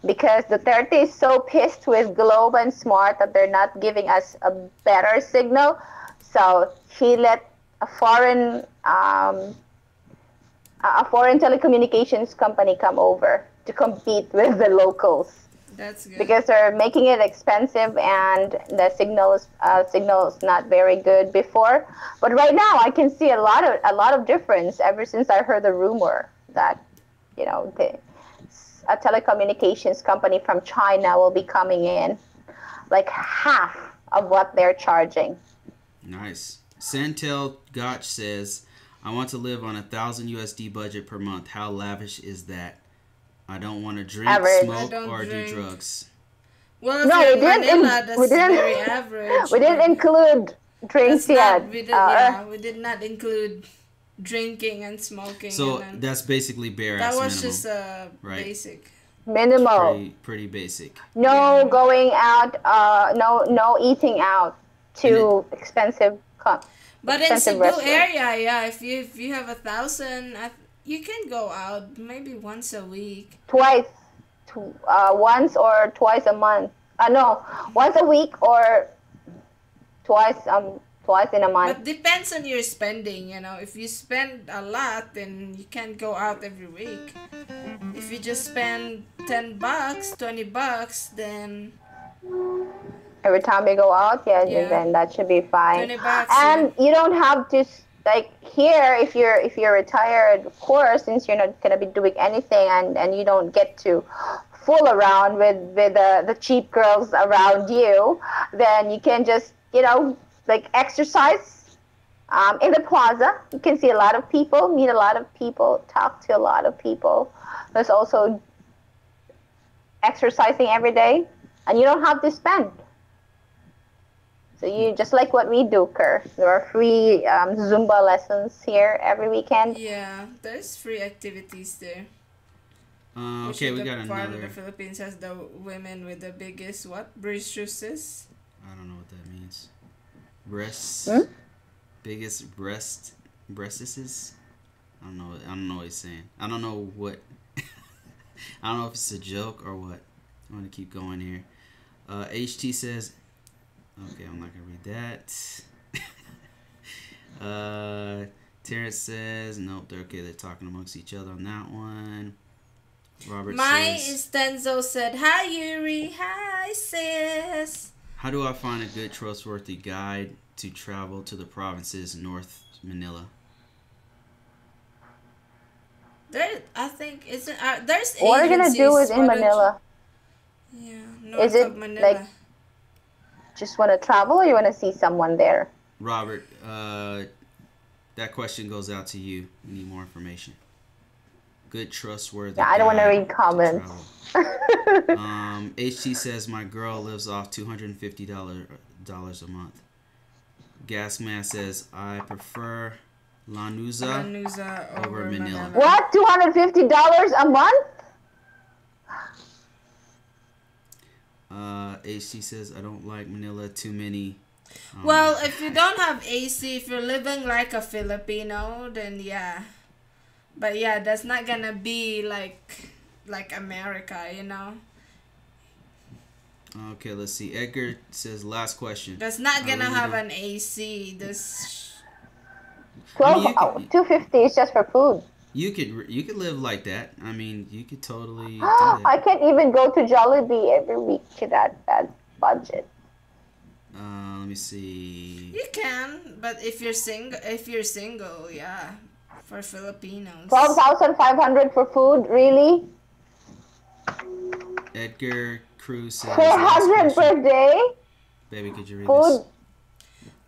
Speaker 3: because Duterte is so pissed with Globe and Smart that they're not giving us a better signal. So he let a foreign telecommunications company come over to compete with the locals.
Speaker 2: That's good.
Speaker 3: Because they're making it expensive and the signal is not very good before. But right now I can see a lot of difference ever since I heard the rumor that a telecommunications company from China will be coming in, like half of what they're charging.
Speaker 1: Nice. Santel Gotch says, I want to live on $1,000 USD budget per month. How lavish is that? I don't want to drink,
Speaker 3: Average.
Speaker 1: smoke,
Speaker 2: I don't
Speaker 1: or
Speaker 2: drink.
Speaker 1: do drugs.
Speaker 2: Well, if
Speaker 3: No,
Speaker 2: you're
Speaker 3: we
Speaker 2: in Manila,
Speaker 3: didn't. We
Speaker 2: that's
Speaker 3: didn't.
Speaker 2: very average.
Speaker 3: We didn't include drinks
Speaker 2: That's
Speaker 3: yet.
Speaker 2: we did not include drinking and smoking.
Speaker 1: So
Speaker 2: and
Speaker 1: that's basically bare
Speaker 2: that
Speaker 1: ass
Speaker 2: was
Speaker 1: minimum.
Speaker 2: just
Speaker 1: Right.
Speaker 2: basic.
Speaker 3: Minimal.
Speaker 1: Pretty basic.
Speaker 3: No
Speaker 2: Yeah.
Speaker 3: going out. No eating out to expensive.
Speaker 2: But in
Speaker 3: expensive
Speaker 2: Cebu
Speaker 3: restaurant.
Speaker 2: area, yeah, if you have 1,000, you can go out maybe once a week.
Speaker 3: Once or twice a month. No, once a week or twice in a month.
Speaker 2: But depends on your spending, If you spend a lot, then you can't go out every week. If you just spend $10, $20, then
Speaker 3: Every time you go out,
Speaker 2: Yeah.
Speaker 3: then that should be fine.
Speaker 2: $20.
Speaker 3: And you don't have to like here if you're retired, of course, since you're not gonna be doing anything and you don't get to fool around with the cheap girls around you, then you can just like exercise in the plaza. You can see a lot of people, meet a lot of people, talk to a lot of people. There's also exercising every day, and you don't have to spend. So you just like what we do, Kerr. There are free Zumba lessons here every weekend.
Speaker 2: yeah, there's free activities there.
Speaker 1: Okay, we
Speaker 2: The
Speaker 1: got
Speaker 2: part of the
Speaker 1: another.
Speaker 2: Philippines has the women with the biggest breasts.
Speaker 1: I don't know what that means. Breasts. Biggest breastises? I don't know. I don't know what he's saying. I don't know what. I don't know if it's a joke or what. I'm gonna keep going here. HT says, okay, I'm not gonna read that. Terrence says, nope, they're okay. They're talking amongst each other on that one. Robert says,
Speaker 2: Estenzo said, "Hi Yuri, hi sis."
Speaker 1: how do I find a good, trustworthy guide to travel to the provinces north Manila?
Speaker 2: There, I think isn't there's
Speaker 3: What are you gonna do with in Manila?
Speaker 2: Yeah, north
Speaker 3: Is it
Speaker 2: of Manila.
Speaker 3: like just want to travel, or you want to see someone there?
Speaker 1: Robert, that question goes out to you. We need more information. Good, trustworthy.
Speaker 3: Yeah, I don't want to
Speaker 1: guide
Speaker 3: read comments.
Speaker 1: HT says my girl lives off $250 a month. Gasman says I prefer Lanuza over Manila.
Speaker 3: What? $250 a month?
Speaker 1: HT says I don't like Manila. Too many.
Speaker 2: Well, if you don't have AC, if you're living like a Filipino, then yeah. But yeah, that's not gonna be like America, you know.
Speaker 1: Okay, let's see. Edgar says last question.
Speaker 2: That's not gonna
Speaker 1: really
Speaker 2: have
Speaker 1: don't-
Speaker 2: an AC. This.
Speaker 3: 250 is just for food.
Speaker 1: You could live like that. I mean, you could totally do that.
Speaker 3: I can't even go to Jollibee every week to that budget.
Speaker 1: Let me see.
Speaker 2: You can, but if you're single, yeah, for Filipinos.
Speaker 3: 12,500 for food, really?
Speaker 1: Edgar Cruz says.
Speaker 3: 400 per day?
Speaker 1: Baby, could you read
Speaker 3: Food?
Speaker 1: this?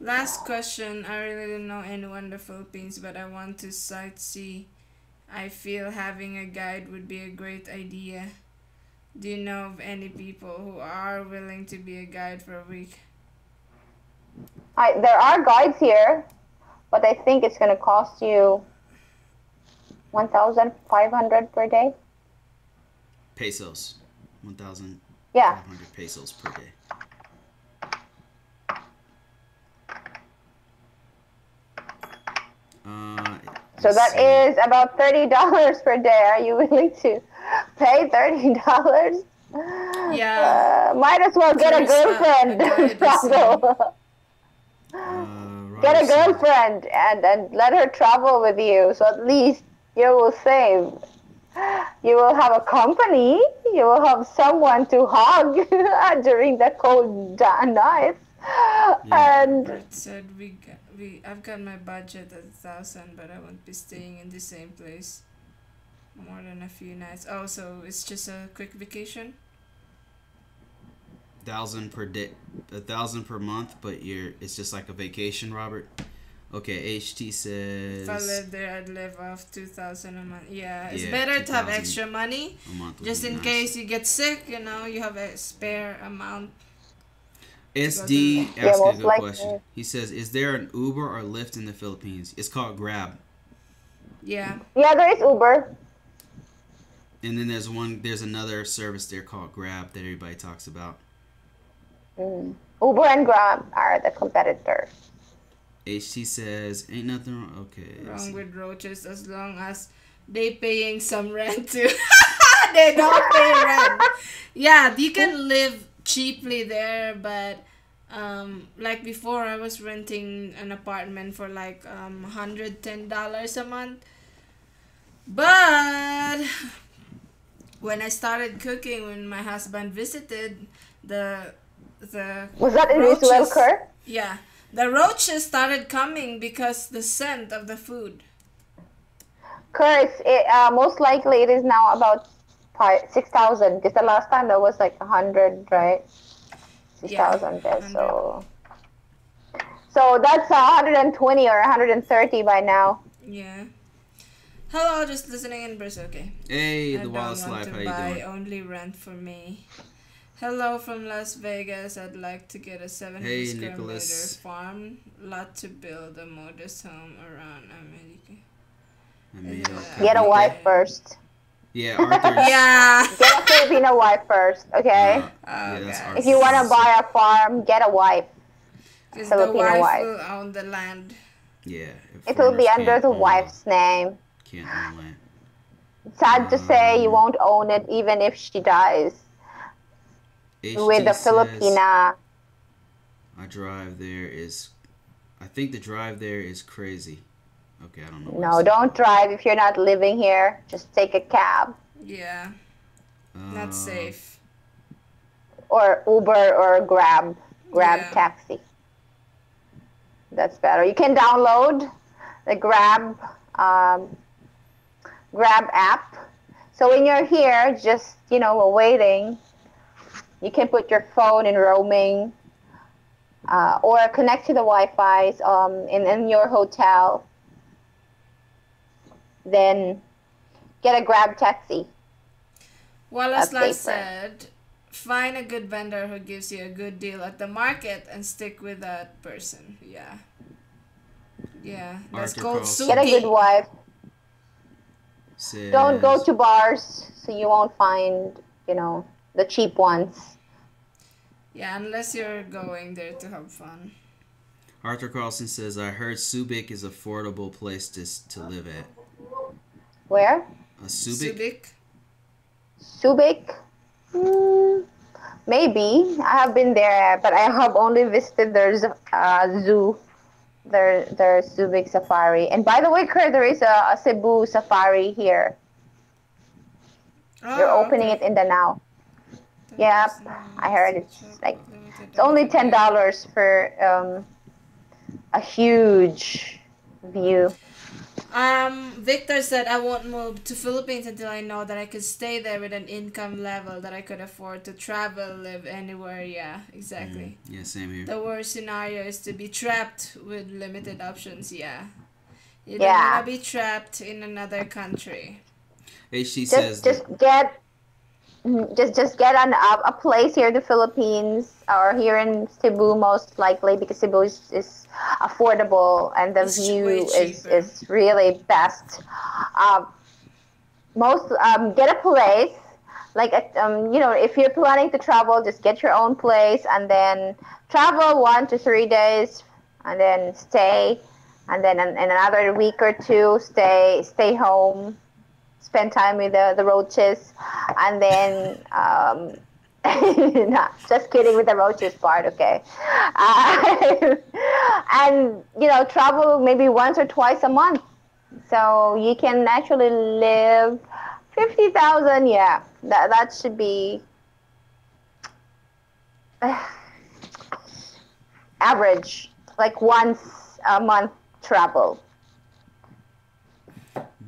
Speaker 2: Last question. I really don't know anyone in the Philippines, but I want to sightsee. I feel having a guide would be a great idea. Do you know of any people who are willing to be a guide for a week?
Speaker 3: There are guides here, but I think it's going to cost you 1,500 per day.
Speaker 1: Pesos. 1,500
Speaker 3: Yeah.
Speaker 1: pesos per day.
Speaker 3: So that is about $30 per day. Are you willing to pay $30?
Speaker 2: Yeah.
Speaker 3: Might as well get a girlfriend. Get a girlfriend and let her travel with you. So at least you will save. You will have a company. You will have someone to hug during the cold nights.
Speaker 1: Yeah.
Speaker 3: And
Speaker 2: Bert said I've got my budget at 1,000, but I won't be staying in the same place more than a few nights. Oh, so it's just a quick vacation?
Speaker 1: 1,000 per day, 1,000 per month, but it's just like a vacation, Robert. Okay, HT says.
Speaker 2: If I lived there, I'd live off 2,000 a month. Yeah, it's
Speaker 1: Yeah,
Speaker 2: better to have
Speaker 1: 2,000
Speaker 2: extra money,
Speaker 1: a month would
Speaker 2: just
Speaker 1: be
Speaker 2: in
Speaker 1: nice.
Speaker 2: case you get sick. You know, you have a spare amount.
Speaker 1: SD
Speaker 3: Yeah,
Speaker 1: asked a
Speaker 3: most
Speaker 1: good
Speaker 3: likely.
Speaker 1: question. He says, "Is there an Uber or Lyft in the Philippines?" It's called Grab,
Speaker 2: Yeah.
Speaker 3: yeah, there is Uber.
Speaker 1: and then there's another service there called Grab that everybody talks about.
Speaker 3: Uber and Grab are the competitors.
Speaker 1: HT says, "Ain't nothing wrong." Okay. let's
Speaker 2: Wrong
Speaker 1: see.
Speaker 2: with roaches as long as they paying some rent too. They don't pay rent. Yeah, you can live cheaply there, but like before I was renting an apartment for like $110 a month. But when I started cooking, when my husband visited, the
Speaker 3: Was that in
Speaker 2: roaches-
Speaker 3: Israel, Kerr?
Speaker 2: Yeah, the roaches started coming because the scent of the food.
Speaker 3: Kerr, most likely it is now about 6,000, because the last time that was like 100, right? 6,000
Speaker 2: Yeah,
Speaker 3: peso. So that's 120 or 130 by now.
Speaker 2: Yeah. Hello, just listening in Brazil. Okay.
Speaker 1: Hey,
Speaker 2: I
Speaker 1: the
Speaker 2: don't
Speaker 1: Wallace
Speaker 2: want
Speaker 1: Life.
Speaker 2: to
Speaker 1: How you
Speaker 2: buy,
Speaker 1: doing?
Speaker 2: only rent for me. Hello from Las Vegas. I'd like to get a 700
Speaker 1: Hey,
Speaker 2: square
Speaker 1: Nicholas.
Speaker 2: meter farm lot to build a modest home around America.
Speaker 1: I mean,
Speaker 2: Yeah.
Speaker 3: Get a wife first.
Speaker 1: Yeah, Arthur's.
Speaker 2: Yeah.
Speaker 3: Get a Filipino wife first, okay?
Speaker 1: Yeah, that's
Speaker 2: Okay.
Speaker 1: Arthur.
Speaker 3: If you want to buy a farm, get a wife.
Speaker 2: Because the
Speaker 3: Filipino
Speaker 2: wife
Speaker 3: wife.
Speaker 2: will own the land.
Speaker 1: Yeah.
Speaker 3: It will be
Speaker 1: foreigners
Speaker 3: under
Speaker 1: can't
Speaker 3: the
Speaker 1: own
Speaker 3: wife's name.
Speaker 1: can't own land.
Speaker 3: Sad to say, you won't own it even if she dies. With
Speaker 1: HT
Speaker 3: the
Speaker 1: says,
Speaker 3: Filipina.
Speaker 1: I think the drive there is crazy. Okay, I don't know what
Speaker 3: No,
Speaker 1: it
Speaker 3: don't
Speaker 1: said.
Speaker 3: drive if you're not living here. Just take a cab
Speaker 2: Yeah, not safe.
Speaker 3: or Uber or Grab
Speaker 2: Yeah.
Speaker 3: taxi. That's better. You can download the Grab app. So when you're here, just waiting, you can put your phone in roaming or connect to the Wi-Fi in your hotel. Then get a Grab taxi.
Speaker 2: Well, as
Speaker 3: That's
Speaker 2: I
Speaker 3: safer.
Speaker 2: said, find a good vendor who gives you a good deal at the market and stick with that person. Yeah. Yeah, that's
Speaker 1: Arthur
Speaker 2: called
Speaker 1: Carlson.
Speaker 3: Get a good
Speaker 2: suki.
Speaker 3: wife.
Speaker 1: Says,
Speaker 3: Don't go to bars so you won't find, the cheap ones.
Speaker 2: Yeah, unless you're going there to have fun.
Speaker 1: Arthur Carlson says, I heard Subic is affordable place to live at.
Speaker 3: Where?
Speaker 1: Subic?
Speaker 3: Subic? Maybe. I have been there, but I have only visited their zoo, their Subic Safari. And by the way, Kurt, there is a Cebu Safari here. They're
Speaker 2: Oh,
Speaker 3: opening
Speaker 2: okay.
Speaker 3: it in the now. Yep, I heard it's only $10 for a huge view.
Speaker 2: Victor said I won't move to Philippines until I know that I could stay there with an income level that I could afford to travel, live anywhere. Yeah, exactly.
Speaker 1: Yeah, same here.
Speaker 2: The worst scenario is to be trapped with limited options. Yeah. You don't want to be trapped in another country.
Speaker 1: HT says
Speaker 3: Just get a place here in the Philippines or here in Cebu, most likely, because Cebu is affordable and the view is really best. Get a place like if you're planning to travel, just get your own place and then travel 1 to 3 days and then stay, and then in another week or two stay home. Spend time with the roaches, and then no, just kidding with the roaches part, okay? And travel maybe once or twice a month, so you can actually live 50,000. Yeah, that should be average, like once a month travel.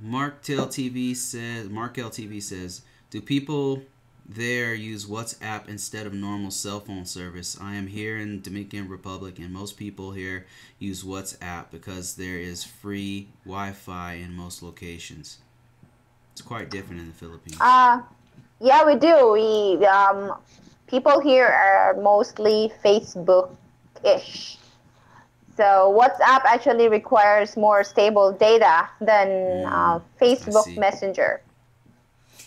Speaker 1: Mark LTV says, do people there use WhatsApp instead of normal cell phone service? I am here in Dominican Republic and most people here use WhatsApp because there is free Wi-Fi in most locations. It's quite different in the Philippines.
Speaker 3: Yeah, we do. People here are mostly Facebook-ish. So WhatsApp actually requires more stable data than Facebook Messenger.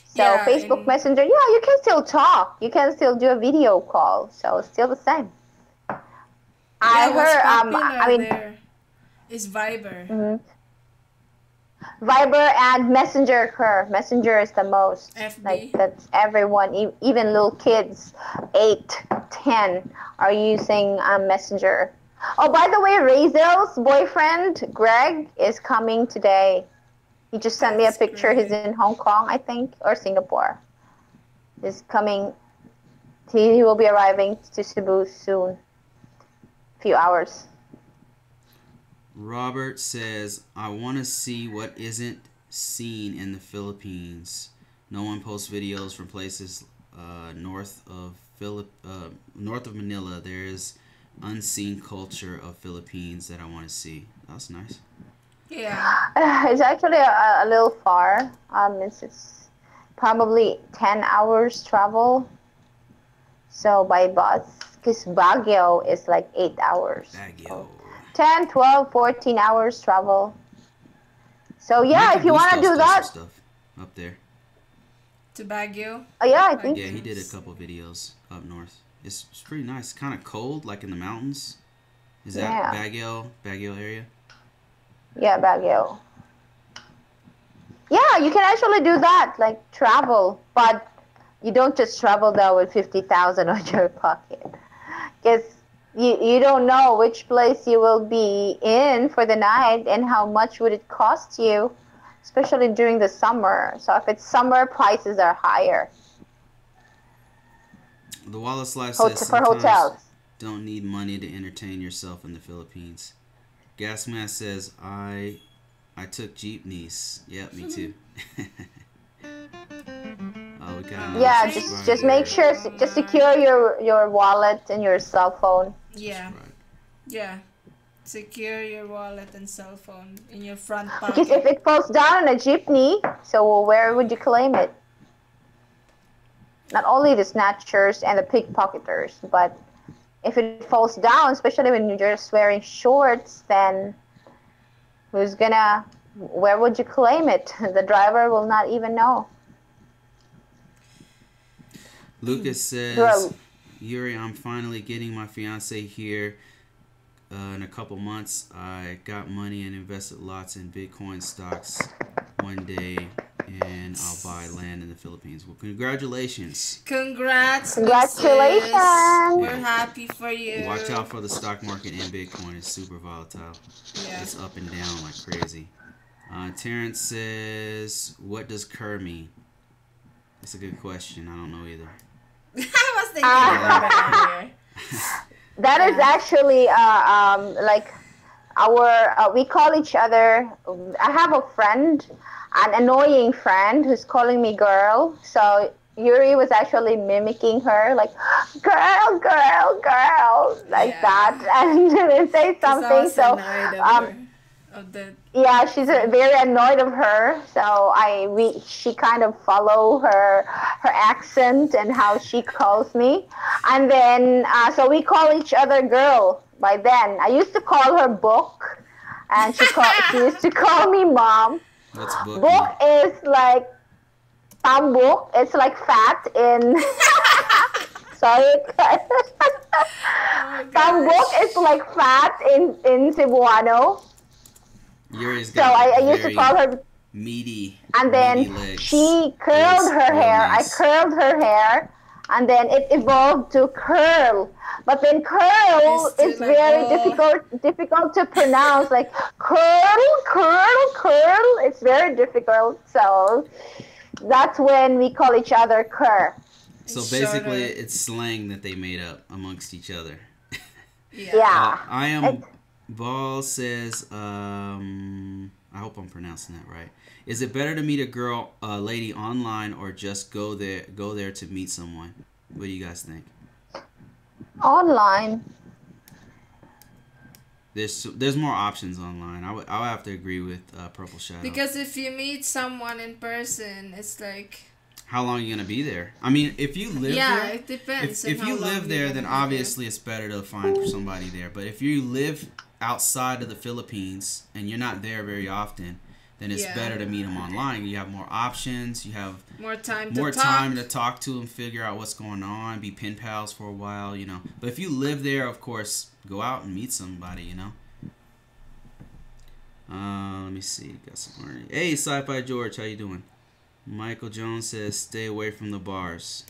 Speaker 3: So Facebook Messenger, you can still talk. You can still do a video call. So it's still the same. I heard.
Speaker 2: There is Viber.
Speaker 3: Mm-hmm. Viber and Messenger. Messenger is the most.
Speaker 2: FB.
Speaker 3: Like that's everyone, even little kids, 8, 10, are using Messenger. Oh, by the way, Razel's boyfriend, Greg, is coming today. He just sent me a picture. Great. He's in Hong Kong, I think, or Singapore. He's coming. He will be arriving to Cebu soon. A few hours.
Speaker 1: Robert says, I want to see what isn't seen in the Philippines. No one posts videos from places north of Manila. There is unseen culture of Philippines that I want to see. That's nice.
Speaker 2: Yeah.
Speaker 3: It's actually a little far. It's probably 10 hours travel. So by bus, because Baguio is like 8 hours.
Speaker 1: Baguio.
Speaker 3: So 10, 12, 14 hours travel. So yeah, if you want to do that.
Speaker 1: Stuff up there.
Speaker 2: To Baguio?
Speaker 3: Oh yeah, I think.
Speaker 1: Yeah, he did a couple videos up north. It's pretty nice. Kind of cold, like in the mountains. Is that Baguio area?
Speaker 3: Yeah, Baguio. Yeah, you can actually do that, like travel, but you don't just travel there with 50,000 on your pocket, because you don't know which place you will be in for the night and how much would it cost you, especially during the summer. So if it's summer, prices are higher.
Speaker 1: The Wallace Life says
Speaker 3: For
Speaker 1: sometimes
Speaker 3: hotels.
Speaker 1: don't need money to entertain yourself in the Philippines. Gasman says I took jeepneys. Yep, me too. Oh, we got another
Speaker 3: Yeah, just make
Speaker 1: subscriber.
Speaker 3: sure, just secure your wallet and your cell phone.
Speaker 2: Yeah.
Speaker 1: Right.
Speaker 2: Yeah. Secure your wallet and cell phone in your front
Speaker 3: Because if
Speaker 2: pocket.
Speaker 3: it falls down on a jeepney, so where would you claim it? Not only the snatchers and the pickpocketers, but if it falls down, especially when you're just wearing shorts, then where would you claim it? The driver will not even know.
Speaker 1: Lucas says,
Speaker 3: Bro,
Speaker 1: Yuri, I'm finally getting my fiance here in a couple months. I got money and invested lots in Bitcoin stocks one day, and I'll buy land in the Philippines. Well, congratulations.
Speaker 2: Congrats,
Speaker 3: congratulations.
Speaker 2: Mrs. We're happy for you.
Speaker 1: Watch out for the stock market in Bitcoin. It's super volatile.
Speaker 2: Yeah.
Speaker 1: It's up and down like crazy. Terrence says, what does Kerr mean? That's a good question. I don't know either.
Speaker 2: I was thinking about it earlier.
Speaker 3: That is actually like we call each other. I have a friend, an annoying friend who's calling me girl. So Yuri was actually mimicking her, like girl, girl, girl, like
Speaker 2: Yeah.
Speaker 3: that, and they say something. So yeah, she's very annoyed of her. So she kind of follow her accent and how she calls me, and then so we call each other girl. By then, I used to call her book, and she used to call me mom.
Speaker 1: What's book?
Speaker 3: Book is like tambuk. It's like fat in. Sorry. Tambuk is like fat in Cebuano.
Speaker 1: Yuri's
Speaker 3: So
Speaker 1: got
Speaker 3: I used to call her
Speaker 1: meaty.
Speaker 3: and then
Speaker 1: meaty legs.
Speaker 3: she curled her
Speaker 1: real
Speaker 3: hair.
Speaker 1: nice.
Speaker 3: I curled her hair, and then it evolved to curl. But then curl is very difficult to pronounce. Like curl, curl, curl. It's very difficult. So that's when we call each other cur.
Speaker 1: So basically, it's slang that they made up amongst each other.
Speaker 3: Yeah.
Speaker 1: I am. Ball says, I hope I'm pronouncing that right. Is it better to meet a lady online, or just go there to meet someone? What do you guys think?
Speaker 3: Online.
Speaker 1: There's more options online. I would have to agree with Purple Shadow.
Speaker 2: Because if you meet someone in person, it's like,
Speaker 1: how long are you gonna be there? I mean, if you live there,
Speaker 2: yeah, it depends.
Speaker 1: If you live there, then obviously it's better to find somebody there. But if you live outside of the Philippines and you're not there very often, then it's better to meet them online. You have more options. You have
Speaker 2: more time
Speaker 1: to talk to them, figure out what's going on, be pen pals for a while, you know. But if you live there, of course, go out and meet somebody, you know. Let me see. Got some more. Hey, Sci-Fi George, how you doing? Michael Jones says, stay away from the bars.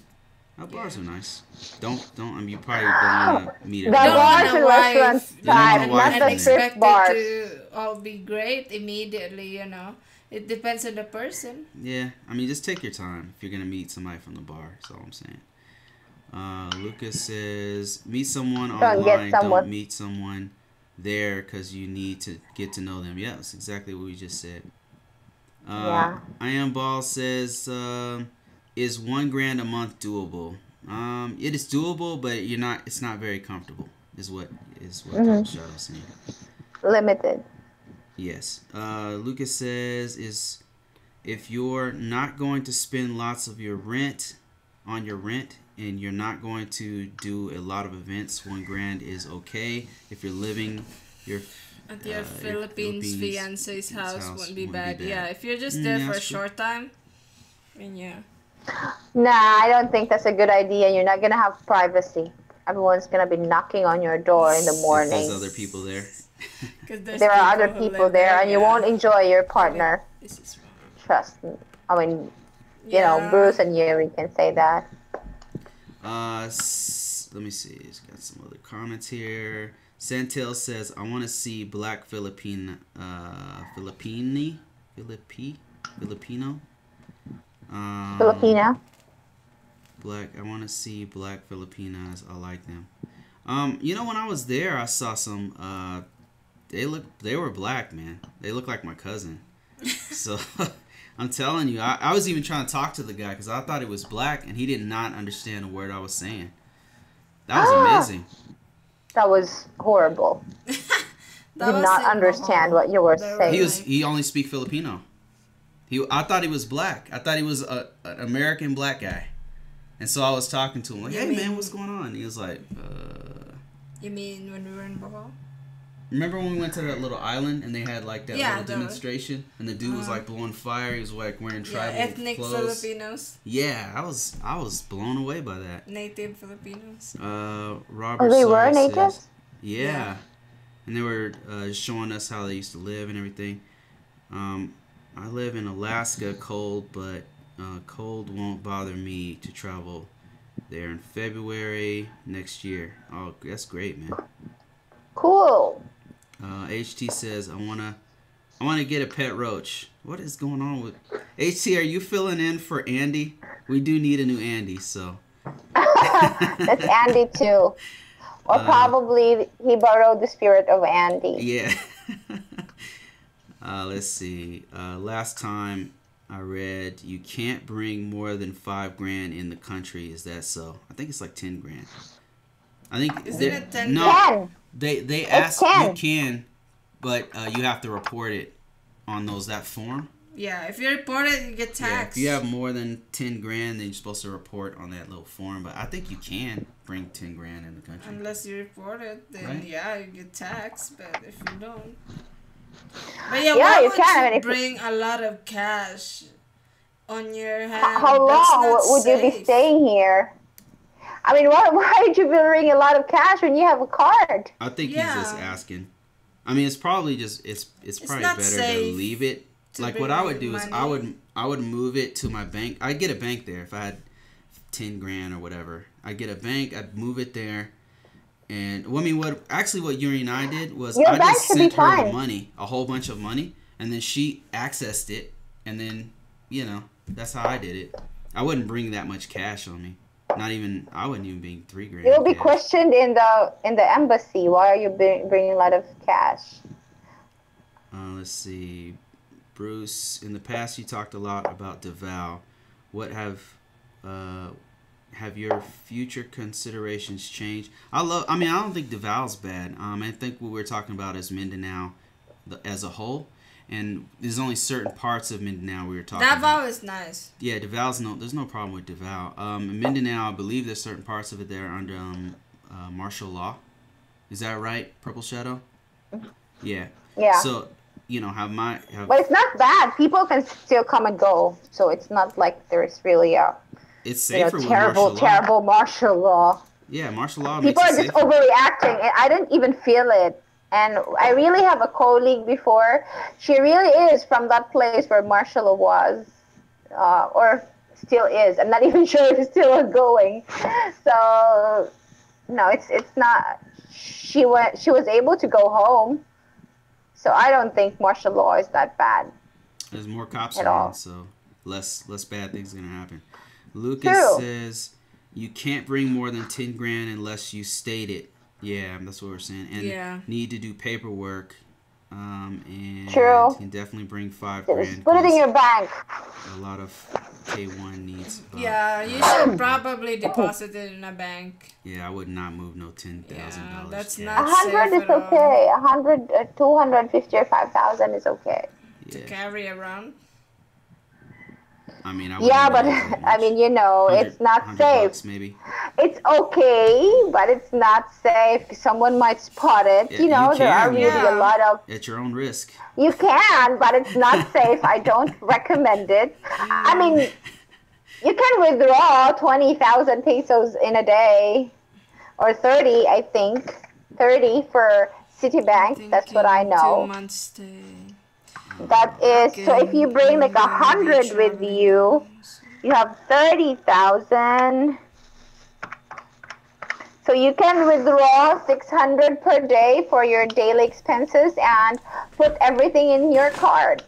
Speaker 1: Bars are nice. Don't. I mean, you probably don't want to meet
Speaker 3: the bars and restaurants
Speaker 1: type, not
Speaker 3: the strip bars.
Speaker 2: To all be great immediately, you know. It depends on the person.
Speaker 1: Yeah, I mean, just take your time if you're gonna meet somebody from the bar. That's all I'm saying. Lucas says, meet someone online. Don't meet someone there, because you need to get to know them. Yeah, that's exactly what we just said. I Am Ball says, is $1,000 a month doable? It is doable, but it's not very comfortable. Is what Shadow's saying.
Speaker 3: Limited.
Speaker 1: Yes. Lucas says, if you're not going to spend lots of your rent on your rent, and you're not going to do a lot of events, $1,000 is okay. If you're living
Speaker 2: at your Philippines fiance's house wouldn't be bad. Yeah, if you're just there for a short time, I mean, yeah.
Speaker 3: Nah, I don't think that's a good idea. You're not gonna have privacy. Everyone's gonna be knocking on your door in the morning.
Speaker 1: There's other people there.
Speaker 3: there are other people there, and you won't enjoy your partner.
Speaker 2: This is wrong.
Speaker 3: Trust me. I mean, you know, Bruce and Yuri can say that.
Speaker 1: Let me see. He's got some other comments here. Santel says, I want to see Black Filipino.
Speaker 3: Filipina.
Speaker 1: Black. I want to see black Filipinas. I like them. You know, when I was there, I saw some. They were black, man. They look like my cousin. So I'm telling you, I was even trying to talk to the guy because I thought he was black, and he did not understand a word I was saying. That was amazing.
Speaker 3: That was horrible. Did not understand what you were saying.
Speaker 1: He only speak Filipino. I thought he was black. I thought he was an American black guy. And so I was talking to him like, hey man, what's going on? And he was like,
Speaker 2: You mean when we were in Bohol?
Speaker 1: Remember when we went to that little island and they had like that little demonstration and the dude was like blowing fire? He was like wearing tribal
Speaker 2: ethnic
Speaker 1: clothes.
Speaker 2: Filipinos.
Speaker 1: Yeah, I was blown away by that.
Speaker 2: Native Filipinos.
Speaker 1: Robert.
Speaker 3: They were natives?
Speaker 1: Yeah. And they were showing us how they used to live and everything. I live in Alaska, cold, but cold won't bother me to travel there in February next year. Oh, that's great, man.
Speaker 3: Cool.
Speaker 1: HT says, I wanna get a pet roach. What is going on with HT? Are you filling in for Andy? We do need a new Andy, so.
Speaker 3: That's Andy too. Or probably he borrowed the spirit of Andy.
Speaker 1: Yeah. Let's see. Last time I read, you can't bring more than $5,000 in the country. Is that so? I think it's like 10 grand. I think.
Speaker 2: Isn't it 10?
Speaker 1: No.
Speaker 3: 10.
Speaker 1: They ask you can, but you have to report it on that form.
Speaker 2: Yeah, if you report it, you get taxed.
Speaker 1: Yeah, if you have more than 10 grand, then you're supposed to report on that little form. But I think you can bring 10 grand in the country.
Speaker 2: Unless you report it, then
Speaker 1: right?
Speaker 2: Yeah, you get taxed. But if you don't, but yeah,
Speaker 3: yeah,
Speaker 2: why
Speaker 3: you
Speaker 2: would
Speaker 3: can.
Speaker 2: you bring a lot of cash on your hand?
Speaker 3: How long would you be staying here? I mean, why would you bring a lot of cash when you have a card?
Speaker 1: I think he's just asking. I mean, it's probably just it's probably better to leave it. Like what I would do is I would move it to my bank. I'd get a bank there if I had 10 grand or whatever. I'd get a bank. I'd move it there. And well, I mean, what Yuri and I did was I just sent her the money, a whole bunch of money, and then she accessed it, and then that's how I did it. I wouldn't bring that much cash on me. I wouldn't even bring 3 grand.
Speaker 3: You'll be questioned in the embassy. Why are you bringing a lot of cash?
Speaker 1: Let's see, Bruce. In the past, you talked a lot about Davao. What have your future considerations changed? I don't think Davao's bad. I think what we're talking about is Mindanao as a whole. And there's only certain parts of Mindanao we were talking about.
Speaker 2: Davao is nice.
Speaker 1: Yeah, there's no problem with Davao. In Mindanao, I believe there's certain parts of it that are under martial law. Is that right, Purple Shadow?
Speaker 3: Yeah.
Speaker 1: So,
Speaker 3: But it's not bad. People can still come and go. So it's not like there's really
Speaker 1: it's safer with
Speaker 3: terrible martial law.
Speaker 1: Yeah, martial law.
Speaker 3: People are just overreacting. And I didn't even feel it. And I really have a colleague before. She really is from that place where martial law was, or still is. I'm not even sure if it's still going. So, no, it's not. She was able to go home. So I don't think martial law is that bad.
Speaker 1: There's more cops around, so less bad things are gonna happen. Lucas says you can't bring more than 10 grand unless you state it. Yeah, that's what we're saying. And need to do paperwork. And you can definitely bring 5 grand.
Speaker 3: Just put it in your bank.
Speaker 1: A lot of K1 needs.
Speaker 2: Yeah, you should probably deposit it in a bank.
Speaker 1: Yeah, I would not move no $10,000.
Speaker 2: Yeah, that's not
Speaker 3: 100 is okay. 100, 250 or 5,000 is okay.
Speaker 2: To carry around.
Speaker 1: I mean,
Speaker 3: but I mean, it's not safe.
Speaker 1: $100 maybe.
Speaker 3: It's okay, but it's not safe. Someone might spot it.
Speaker 1: Yeah,
Speaker 3: there are really a lot of.
Speaker 1: At your own risk.
Speaker 3: You can, but it's not safe. I don't recommend it. I mean, you can withdraw 20,000 pesos in a day, or 30, I think, 30 for Citibank. That's what I
Speaker 2: Thinking
Speaker 3: know.
Speaker 2: 2 months stay.
Speaker 3: That is, so if you bring like 100 with you, you have 30,000. So you can withdraw 600 per day for your daily expenses and put everything in your card.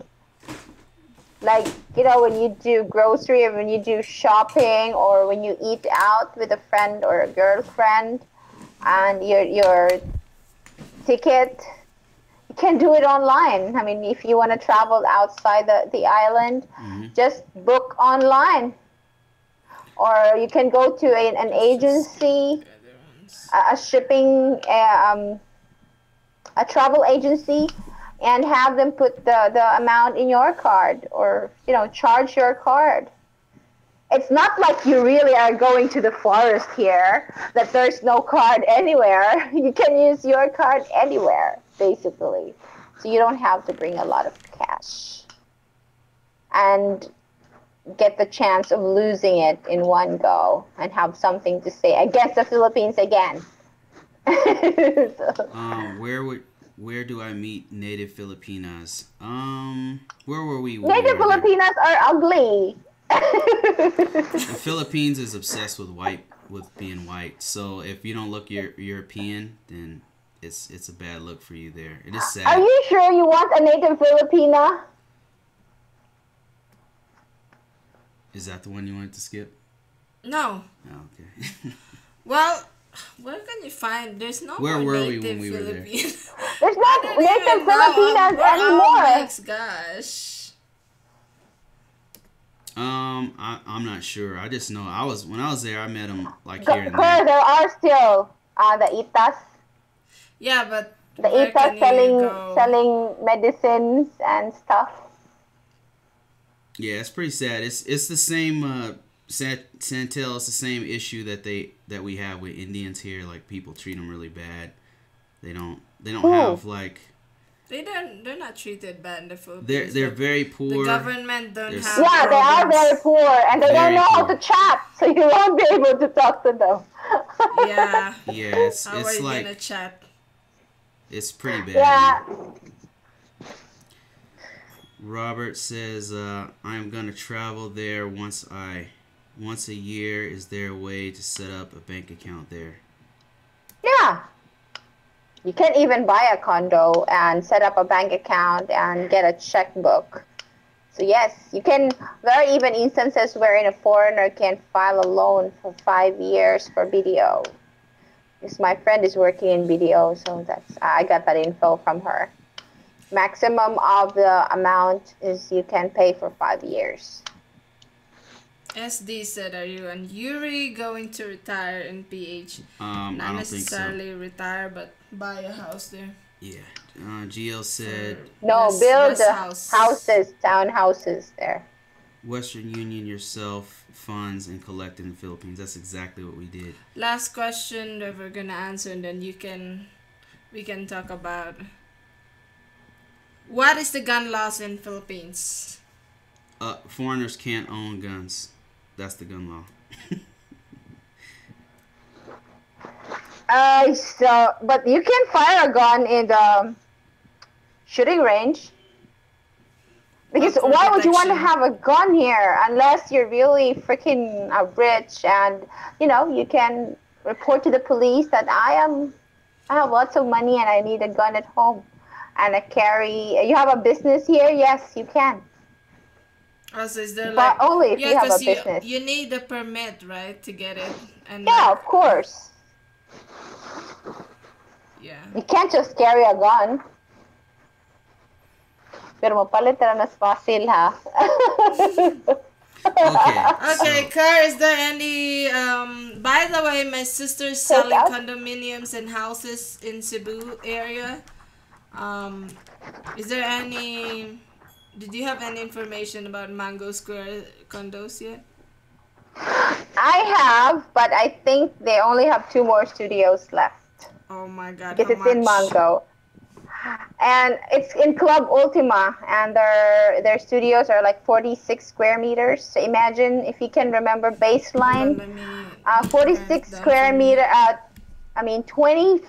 Speaker 3: Like, you know, when you do grocery or when you do shopping or when you eat out with a friend or a girlfriend and your ticket, you can do it online. I mean, if you want to travel outside the island, just book online. Or you can go to an agency, a shipping, a travel agency, and have them put the amount in your card or, you know, charge your card. It's not like you really are going to the forest here, that there's no card anywhere. You can use your card anywhere, basically. So you don't have to bring a lot of cash and get the chance of losing it in one go and have something to say against the Philippines again.
Speaker 1: Where do I meet native Filipinas? Where were we?
Speaker 3: Native Filipinas are ugly.
Speaker 1: The Philippines is obsessed with being white. So if you don't look European, then it's a bad look for you there. It is sad.
Speaker 3: Are you sure you want a native Filipina?
Speaker 1: Is that the one you wanted to skip?
Speaker 2: No.
Speaker 1: Oh, okay.
Speaker 2: Well, where can you find? There's no
Speaker 1: Where
Speaker 2: more
Speaker 1: were we
Speaker 2: native
Speaker 1: when we were there?
Speaker 2: Filipinos.
Speaker 3: There's not native Filipinas anymore.
Speaker 2: Gosh.
Speaker 1: I'm not sure. I just know when I was there, I met them like here and
Speaker 3: There
Speaker 1: there.
Speaker 3: are still the itas.
Speaker 2: Yeah, but
Speaker 3: The
Speaker 2: where
Speaker 3: itas
Speaker 2: can you go?
Speaker 3: selling medicines and stuff.
Speaker 1: Yeah, it's pretty sad. It's the same Santel. It's the same issue that we have with Indians here. Like people treat them really bad. They don't have like.
Speaker 2: They're not treated bad in the Philippines.
Speaker 1: They're very poor.
Speaker 2: The government don't have.
Speaker 3: Yeah, they are very poor and they don't know how to chat, so you won't be able to talk to them.
Speaker 2: Yeah.
Speaker 1: Yeah,
Speaker 2: How are you
Speaker 1: like
Speaker 2: gonna chat?
Speaker 1: it's pretty bad.
Speaker 3: Yeah.
Speaker 1: Robert says, I'm gonna travel there once a year. Is there a way to set up a bank account there?
Speaker 3: Yeah. You can even buy a condo and set up a bank account and get a checkbook. So yes, you can. There are even instances wherein a foreigner can file a loan for 5 years for BDO. Because my friend is working in BDO, so I got that info from her. Maximum of the amount is you can pay for 5 years.
Speaker 2: SD said, "Are you and Yuri going to retire in PH?
Speaker 1: I
Speaker 2: Not
Speaker 1: don't think so.
Speaker 2: necessarily retire, but buy a house there."
Speaker 1: Yeah. GL said,
Speaker 3: No,
Speaker 2: Less-
Speaker 3: build
Speaker 2: less
Speaker 3: the
Speaker 2: house.
Speaker 3: houses, townhouses there.
Speaker 1: Western Union yourself funds and collect in the Philippines. That's exactly what we did.
Speaker 2: Last question that we're gonna answer, and then we can talk about what is the gun laws in Philippines.
Speaker 1: Foreigners can't own guns. That's the gun law.
Speaker 3: But you can fire a gun in the shooting range. Because
Speaker 2: For
Speaker 3: why would you want to
Speaker 2: protection.
Speaker 3: have a gun here unless you're really freaking rich and, you know, you can report to the police that I have lots of money and I need a gun at home. And you have a business here? Yes, you can.
Speaker 2: Also, is there
Speaker 3: But only if you have a
Speaker 2: 'cause
Speaker 3: business.
Speaker 2: you need a permit, right, to get it? And
Speaker 3: Yeah, of course.
Speaker 2: yeah.
Speaker 3: You can't just carry a gun. Pero mapalit na mas fácil, ha?
Speaker 1: Okay.
Speaker 2: Okay,
Speaker 1: so-
Speaker 2: Car, is there any by the way, my sister's selling
Speaker 3: out?
Speaker 2: condominiums and houses in Cebu area. Is there any did you have any information about Mango Square condos yet?
Speaker 3: I have, but I think they only have 2 more studios left.
Speaker 2: Oh my god,
Speaker 3: Because
Speaker 2: how
Speaker 3: it's in
Speaker 2: much?
Speaker 3: Mango. And it's in Club Ultima, and their studios are like 46 square meters. So imagine, if you can remember baseline,
Speaker 2: Let me
Speaker 3: 46
Speaker 2: down
Speaker 3: square
Speaker 2: for me.
Speaker 3: meter, 20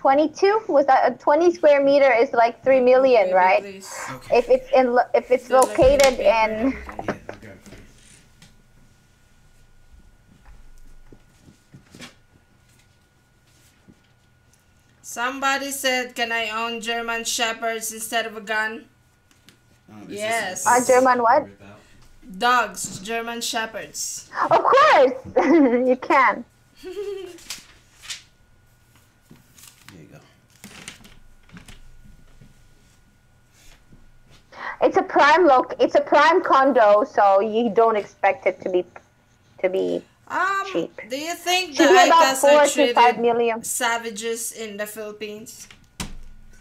Speaker 3: 22. Was that a 20 square meter is like 3 million,
Speaker 2: Baby,
Speaker 3: right?
Speaker 2: please.
Speaker 1: Okay.
Speaker 3: If it's
Speaker 2: Is there, like, any
Speaker 3: located
Speaker 2: paper
Speaker 3: in
Speaker 2: that we can-
Speaker 1: Yeah, I'll grab it for you.
Speaker 2: Somebody said, "Can I own German shepherds instead of a gun?"
Speaker 1: Is
Speaker 2: Yes.
Speaker 1: this
Speaker 3: German what?
Speaker 1: rip out?
Speaker 2: Dogs, German shepherds.
Speaker 3: Of course, you can.
Speaker 1: There you go.
Speaker 3: It's a prime It's a prime condo, so you don't expect it to be cheap.
Speaker 2: Do you think
Speaker 3: Should
Speaker 2: the
Speaker 3: be about
Speaker 2: Aitas are
Speaker 3: 4 to 5 million.
Speaker 2: treated savages in the Philippines?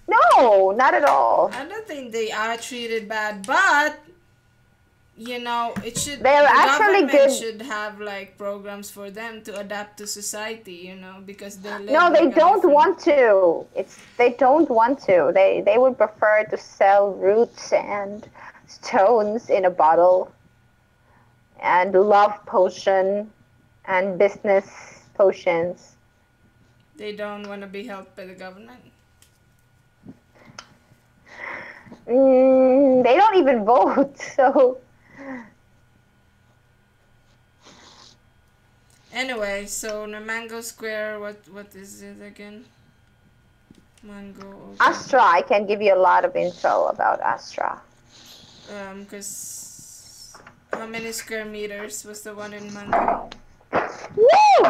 Speaker 3: No, not at all.
Speaker 2: I don't think they are treated bad, but you know, it should.
Speaker 3: They're
Speaker 2: the
Speaker 3: actually
Speaker 2: government
Speaker 3: good.
Speaker 2: should have like programs for them to adapt to society. You know, because they live.
Speaker 3: No, they
Speaker 2: like a
Speaker 3: don't
Speaker 2: different-
Speaker 3: want to. They don't want to. They would prefer to sell roots and stones in a bottle, and love potion and business potions.
Speaker 2: They don't want to be helped by the government.
Speaker 3: They don't even vote, so
Speaker 2: Anyway, so the Mango Square, what is it again? Mango.
Speaker 3: Astra. I can give you a lot of info about Astra.
Speaker 2: Cause how many square meters was the one in Mango?
Speaker 3: Woo!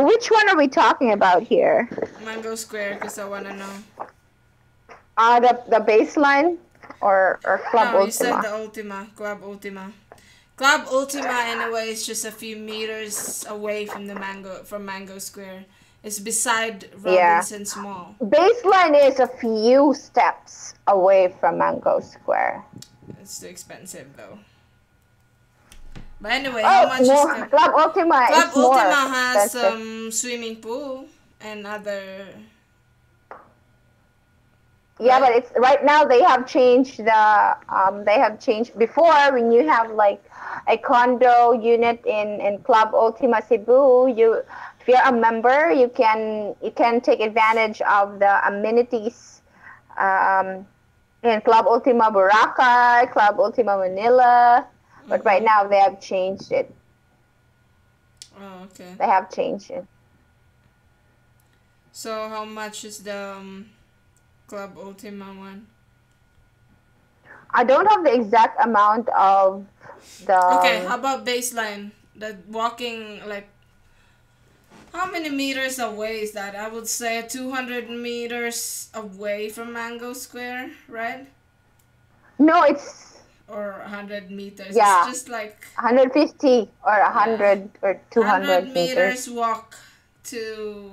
Speaker 3: Which one are we talking about here?
Speaker 2: Mango Square, cause I wanna know.
Speaker 3: The baseline or Club
Speaker 2: No, you said
Speaker 3: Ultima?
Speaker 2: the Ultima, Club Ultima. Club Ultima, anyway, is just a few meters away from Mango Square. It's beside Robinson's Mall.
Speaker 3: Baseline is a few steps away from Mango Square.
Speaker 2: It's too expensive though. But anyway, how much is the
Speaker 3: Club Ultima
Speaker 2: Club
Speaker 3: is more
Speaker 2: Ultima has
Speaker 3: expensive.
Speaker 2: swimming pool and other.
Speaker 3: Yeah, but it's right now they have changed before when you have like a condo unit in Club Ultima Cebu, if you're a member, you can take advantage of the amenities in Club Ultima Boracay, Club Ultima Manila, but right now they have changed it.
Speaker 2: Oh, okay.
Speaker 3: They have changed it.
Speaker 2: So how much is the Club Ultima one?
Speaker 3: I don't have the exact amount of the.
Speaker 2: Okay, how about baseline? The walking, like, how many meters away is that? I would say 200 meters away from Mango Square, right?
Speaker 3: No, it's
Speaker 2: Or 100 meters.
Speaker 3: Yeah.
Speaker 2: It's just like
Speaker 3: 150 or 100 or 200
Speaker 2: 100
Speaker 3: meters.
Speaker 2: meters walk to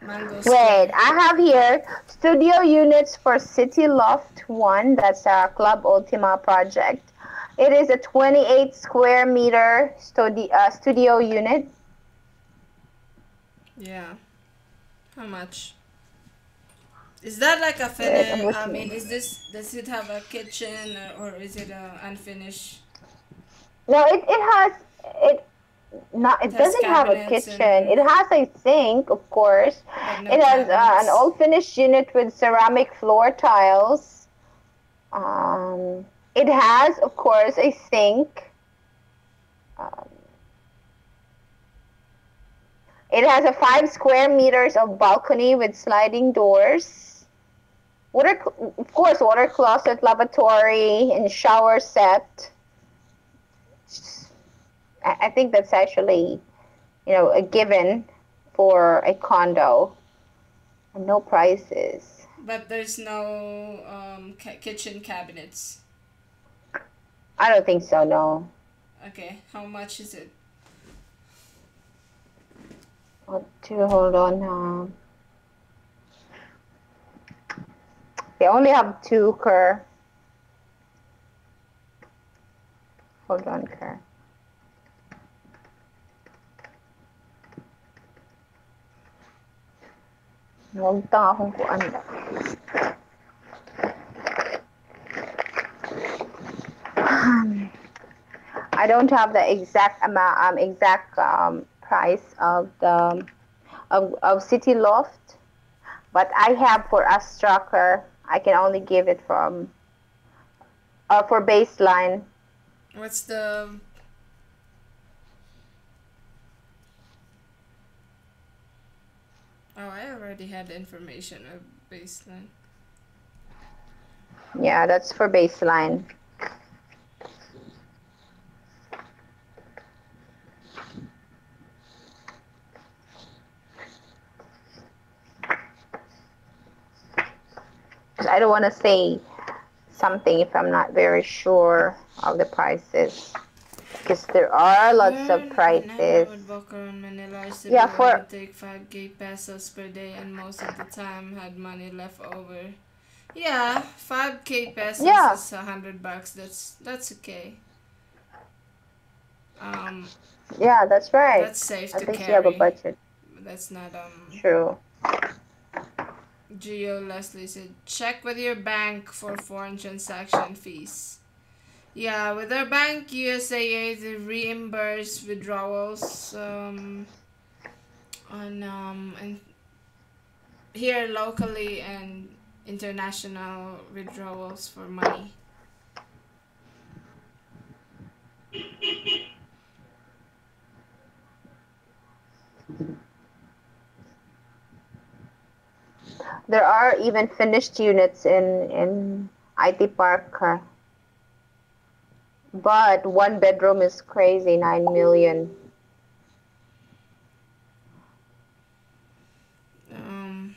Speaker 2: Mango Square.
Speaker 3: Wait, I have here studio units for City Loft 1. That's a Club Ultima project. It is a 28 square meter studio unit.
Speaker 2: Yeah. How much? Is that like a
Speaker 3: I'm
Speaker 2: finished?
Speaker 3: looking.
Speaker 2: I mean, does it have a kitchen or is it unfinished?
Speaker 3: No, it has it. Not, it
Speaker 2: It has
Speaker 3: doesn't have a
Speaker 2: cabinets
Speaker 3: kitchen.
Speaker 2: and-
Speaker 3: It has a sink, of course.
Speaker 2: But no
Speaker 3: It has
Speaker 2: cabinets?
Speaker 3: an all finished unit with ceramic floor tiles. It has, of course, a sink. It has a 5 square meters of balcony with sliding doors. Of course, water closet, lavatory, and shower set. I think that's actually, a given for a condo. And no prices.
Speaker 2: But there's no kitchen cabinets.
Speaker 3: I don't think so, no.
Speaker 2: Okay, how much is it?
Speaker 3: Hold on. They only have 2, Kerr. Hold on, Kerr. Huwag tanga akong kuan. I don't have the exact amount, price of of City Loft, but I have for us tracker. I can only give it from for baseline.
Speaker 2: What's the... Oh, I already had the information of baseline.
Speaker 3: Yeah, that's for baseline. I don't want to say something if I'm not very sure of the prices, because there are lots of
Speaker 2: Whenever I
Speaker 3: prices.
Speaker 2: would walk around Manila or Cebu,
Speaker 3: Yeah,
Speaker 2: I
Speaker 3: for
Speaker 2: would take 5k pesos per day and most of the time had money left over. Yeah, 5k pesos
Speaker 3: yeah,
Speaker 2: is $100. That's okay. Um,
Speaker 3: yeah, that's right.
Speaker 2: that's safe to
Speaker 3: At least you have a
Speaker 2: carry.
Speaker 3: budget.
Speaker 2: That's not
Speaker 3: True.
Speaker 2: Geo Leslie said, check with your bank for foreign transaction fees. Yeah, with our bank, USAA, they reimburse withdrawals and here locally and international withdrawals for money.
Speaker 3: There are even finished units in IT Park, but one bedroom is crazy, 9 million.
Speaker 2: Um,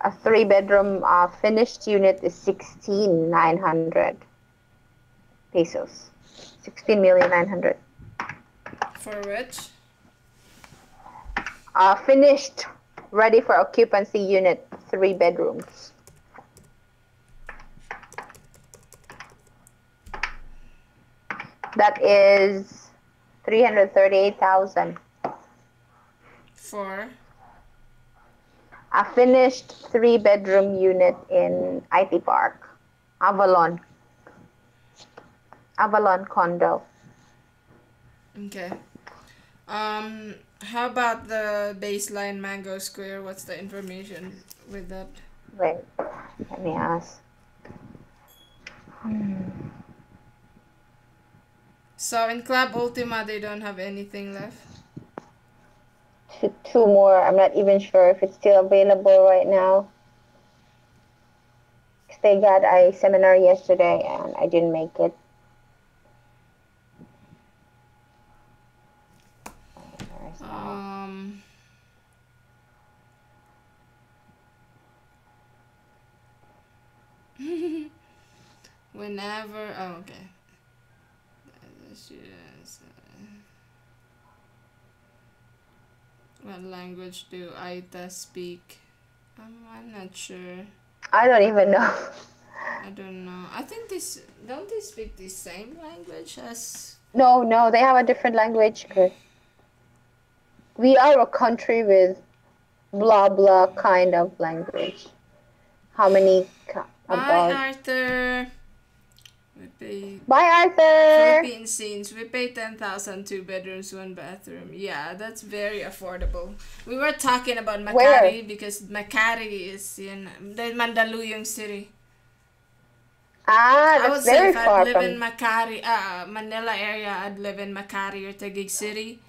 Speaker 3: A 3 bedroom finished unit is 16,900 pesos. 16,900,000.
Speaker 2: for which?
Speaker 3: Finished, ready for occupancy unit, 3 bedrooms. That is 338,000.
Speaker 2: For
Speaker 3: A finished 3 bedroom unit in IT Park, Avalon. Avalon condo.
Speaker 2: okay. How about the baseline Mango Square? What's the information with that?
Speaker 3: Wait, let me ask.
Speaker 2: So in Club Ultima, they don't have anything left.
Speaker 3: Two more. I'm not even sure if it's still available right now. They got a seminar yesterday and I didn't make it.
Speaker 2: Whenever, oh, okay. What language do Aita speak? I'm not sure.
Speaker 3: I don't even know.
Speaker 2: I don't know. I think don't they speak the same language as...
Speaker 3: No, they have a different language. We are a country with blah blah kind of language. How many
Speaker 2: Bye,
Speaker 3: about?
Speaker 2: Arthur. We pay
Speaker 3: Bye, Arthur.
Speaker 2: Philippine scenes. We pay 10,000, 2 bedrooms, 1 bathroom. Yeah, that's very affordable. We were talking about Makati
Speaker 3: Where?
Speaker 2: because Makati is in the Mandaluyong city.
Speaker 3: Ah,
Speaker 2: I would
Speaker 3: that's
Speaker 2: say
Speaker 3: very
Speaker 2: if I'd
Speaker 3: far
Speaker 2: live in
Speaker 3: from.
Speaker 2: Makati, Manila area, I'd live in Makati or Taguig City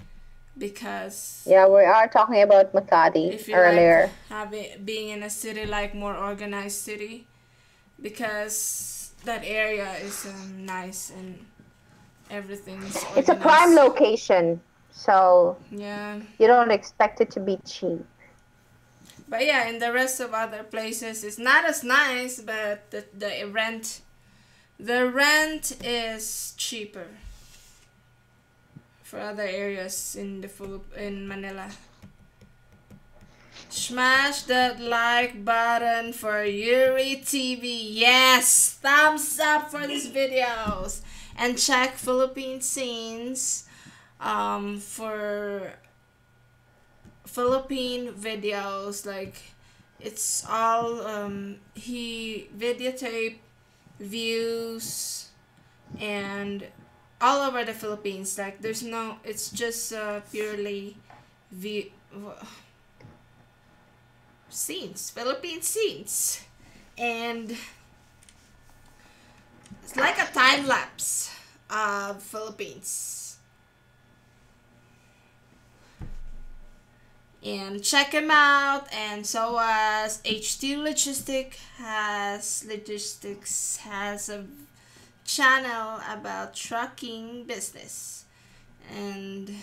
Speaker 2: because
Speaker 3: Yeah, we are talking about Makati
Speaker 2: if you
Speaker 3: earlier.
Speaker 2: like being in a city like more organized city, because that area is nice and everything's organized.
Speaker 3: It's a prime location, so
Speaker 2: Yeah.
Speaker 3: you don't expect it to be cheap.
Speaker 2: But yeah, in the rest of other places, it's not as nice, but the rent is cheaper for other areas in in Manila. Smash that like button for Yuri TV. Yes! Thumbs up for these videos. And check Philippine scenes for Philippine videos. Like, it's all he videotape views and all over the Philippines. Like, there's no, it's just purely scenes, Philippine scenes. And it's like a time lapse of Philippines. And check him out. And so as HT Logistics has a channel about trucking business. And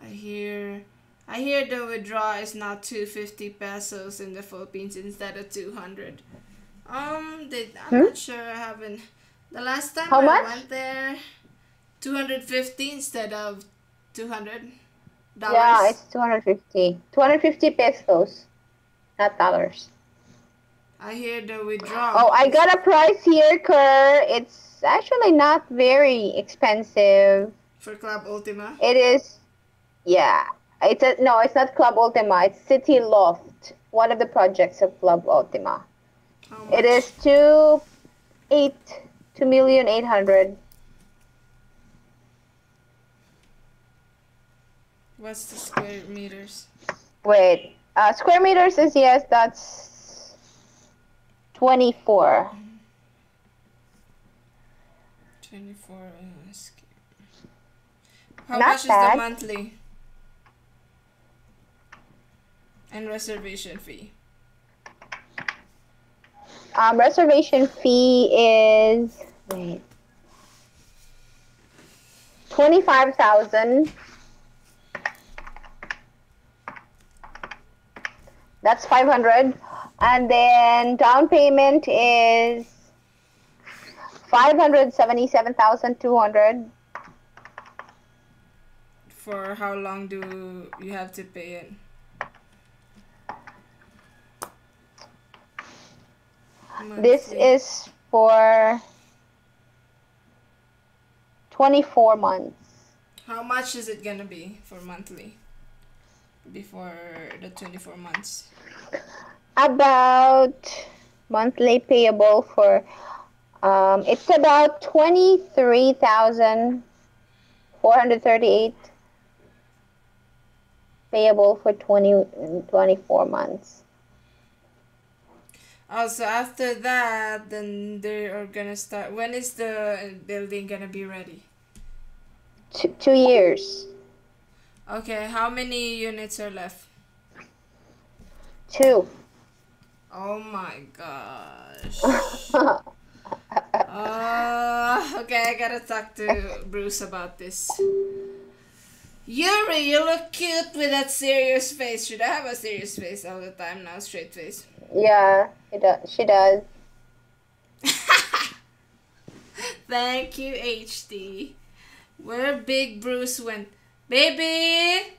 Speaker 2: I hear the withdrawal is now 250 pesos in the Philippines instead of 200. I'm not sure. I haven't. The last time
Speaker 3: How
Speaker 2: I
Speaker 3: much?
Speaker 2: went there, 250 instead of $200.
Speaker 3: Yeah, it's 250. 250 pesos, not dollars.
Speaker 2: I hear the withdrawal.
Speaker 3: Oh, I got a price here, Kerr. It's actually not very expensive.
Speaker 2: For Club Ultima.
Speaker 3: It is, yeah. No, it's not Club Ultima. It's City Loft, one of the projects of Club Ultima.
Speaker 2: How much?
Speaker 3: It is 2,800,000.
Speaker 2: What's the square meters?
Speaker 3: Wait, square meters is, yes, that's 24.
Speaker 2: 24. How
Speaker 3: Not
Speaker 2: much is
Speaker 3: bad.
Speaker 2: the monthly? And reservation fee?
Speaker 3: Reservation fee is, wait, 25,000. That's 500. And then down payment is 577,200.
Speaker 2: For how long do you have to pay it?
Speaker 3: This
Speaker 2: Monthly.
Speaker 3: is for 24 months.
Speaker 2: How much is it gonna be for monthly? Before the 24 months.
Speaker 3: About monthly payable for, it's about 23,438 payable for 24 months.
Speaker 2: Also, after that, then they are gonna start. When is the building gonna be ready?
Speaker 3: 2 years.
Speaker 2: Okay, how many units are left?
Speaker 3: 2.
Speaker 2: Oh my gosh. Okay, I gotta talk to Bruce about this. Yuri, you look cute with that serious face. Should I have a serious face all the time now? Straight face.
Speaker 3: Yeah, she does.
Speaker 2: Thank you, HD. Where Big Bruce went. Baby!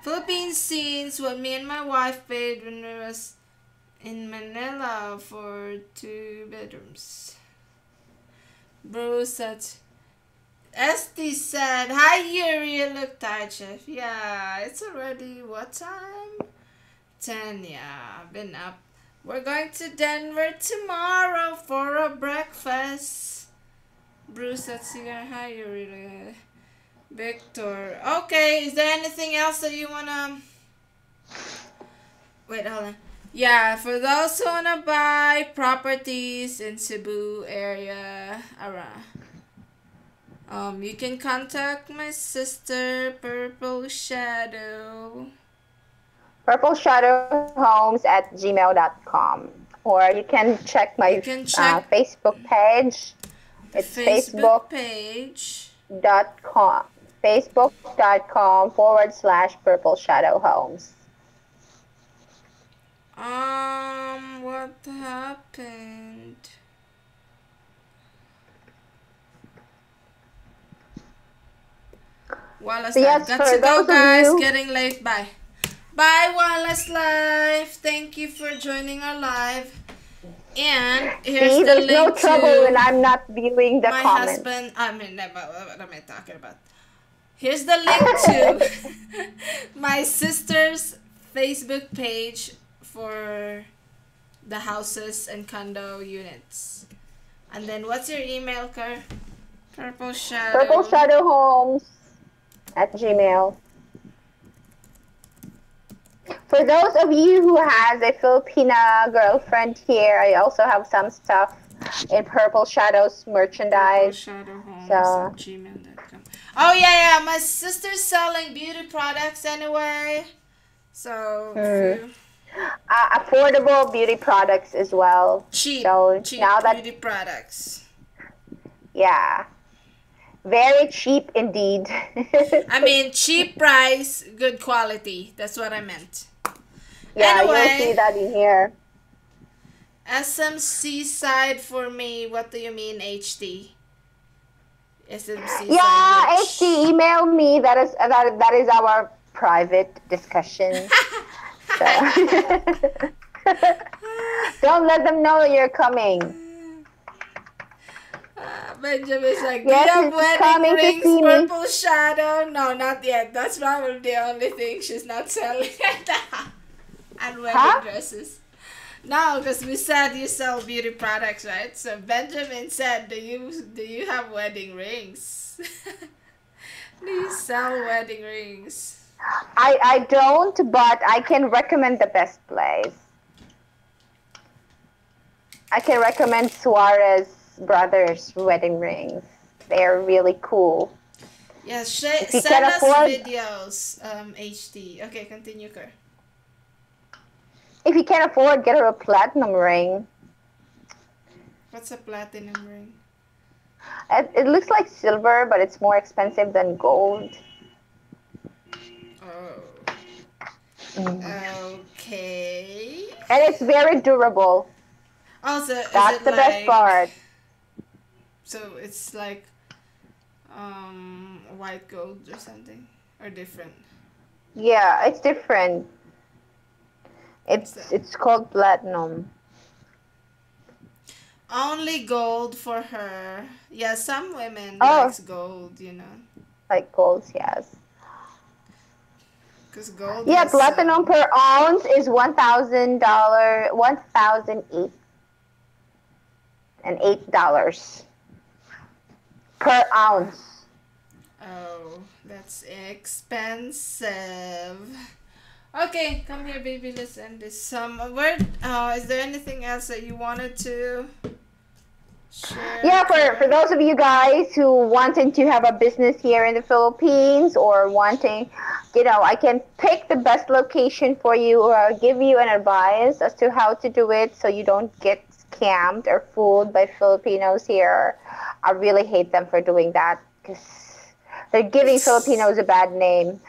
Speaker 2: Philippine scenes what me and my wife paid when we was in Manila for 2 bedrooms. Bruce said, Esty said, hi Yuri, you look tired, chef. Yeah, it's already what time? 10, yeah, I've been up. We're going to Denver tomorrow for a breakfast. Bruce said, hi Yuri. Victor. Okay, is there anything else that you wanna... Wait, hold on. Yeah, for those who wanna buy properties in Cebu area, you can contact my sister, Purple Shadow.
Speaker 3: Purple Shadow Homes at gmail.com. Or you can check my Facebook page. It's
Speaker 2: Facebook page.
Speaker 3: .com. Facebook.com/Purple Shadow Homes.
Speaker 2: What happened? Wallace Life. Got to go, guys. Getting late. Bye. Bye, Wallace Life. Thank you for joining our live. And here's the link
Speaker 3: no trouble
Speaker 2: to
Speaker 3: when I'm not viewing the
Speaker 2: my
Speaker 3: comments.
Speaker 2: husband. I mean, what am I talking about? Here's the link to my sister's Facebook page for the houses and condo units. And then what's your email, Car? Purple Shadow.
Speaker 3: Purple Shadow Homes at Gmail. For those of you who has a Filipina girlfriend here, I also have some stuff in Purple Shadows merchandise. So
Speaker 2: purpleshadowhomes@gmail.com. Oh yeah, my sister's selling beauty products anyway. So if you
Speaker 3: affordable beauty products as well.
Speaker 2: cheap
Speaker 3: So now that
Speaker 2: beauty products.
Speaker 3: yeah, very cheap indeed.
Speaker 2: I mean cheap price, good quality. That's what I meant.
Speaker 3: Yeah,
Speaker 2: Anyway,
Speaker 3: you'll see that in here.
Speaker 2: SMC side for me. What do you mean HD? SMC
Speaker 3: Yeah,
Speaker 2: side.
Speaker 3: HD, email me. That is our private discussion. So. Don't let them know that you're coming.
Speaker 2: Benjamin's like,
Speaker 3: Yes,
Speaker 2: do you have
Speaker 3: he's
Speaker 2: wedding
Speaker 3: coming to
Speaker 2: rings,
Speaker 3: see me.
Speaker 2: Purple Shadow? No, not yet. That's probably the only thing she's not selling. And wedding dresses. No, because we said you sell beauty products, right? So Benjamin said, do you have wedding rings? Do you sell wedding rings?
Speaker 3: I don't, but I can recommend the best place. I can recommend Suarez Brothers wedding rings. They're really cool.
Speaker 2: Yes,
Speaker 3: If you
Speaker 2: send
Speaker 3: can
Speaker 2: us
Speaker 3: afford-
Speaker 2: videos, HD. Okay, continue, Kerr.
Speaker 3: If you can afford, get her a platinum ring.
Speaker 2: What's a platinum ring?
Speaker 3: It looks like silver, but it's more expensive than gold.
Speaker 2: Oh. Okay.
Speaker 3: And it's very durable.
Speaker 2: Also,
Speaker 3: That's
Speaker 2: is it
Speaker 3: the best part.
Speaker 2: So it's like white gold or something, or different?
Speaker 3: Yeah, it's different. It's called platinum.
Speaker 2: Only gold for her. Yeah, some women
Speaker 3: Oh.
Speaker 2: likes gold, you know.
Speaker 3: Like golds, yes.
Speaker 2: Because gold
Speaker 3: Yeah,
Speaker 2: has,
Speaker 3: platinum per ounce is $1,000, $1,008 per ounce.
Speaker 2: Oh, that's expensive. Okay, come here, baby. Let's end this. Is there anything else that you wanted to share?
Speaker 3: Yeah, for those of you guys who wanting to have a business here in the Philippines or wanting, I can pick the best location for you or give you an advice as to how to do it so you don't get scammed or fooled by Filipinos here. I really hate them for doing that because they're giving Filipinos a bad name.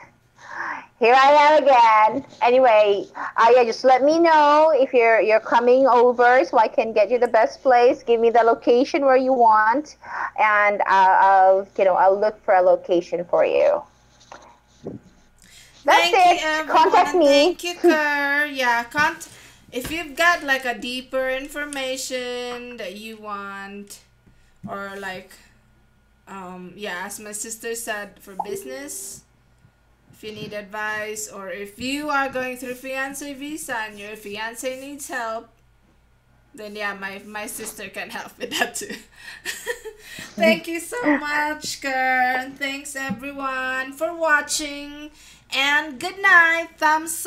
Speaker 3: Here I am again. Anyway, yeah, just let me know if you're coming over so I can get you the best place. Give me the location where you want, and I'll look for a location for you. That's it. Contact me.
Speaker 2: Thank you, Kerr. Yeah, if you've got like a deeper information that you want, or like, as my sister said, for business. If you need advice, or if you are going through fiancé visa and your fiancé needs help, then yeah, my sister can help with that too. Thank you so much, Kerr. And thanks everyone for watching. And good night. Thumbs up.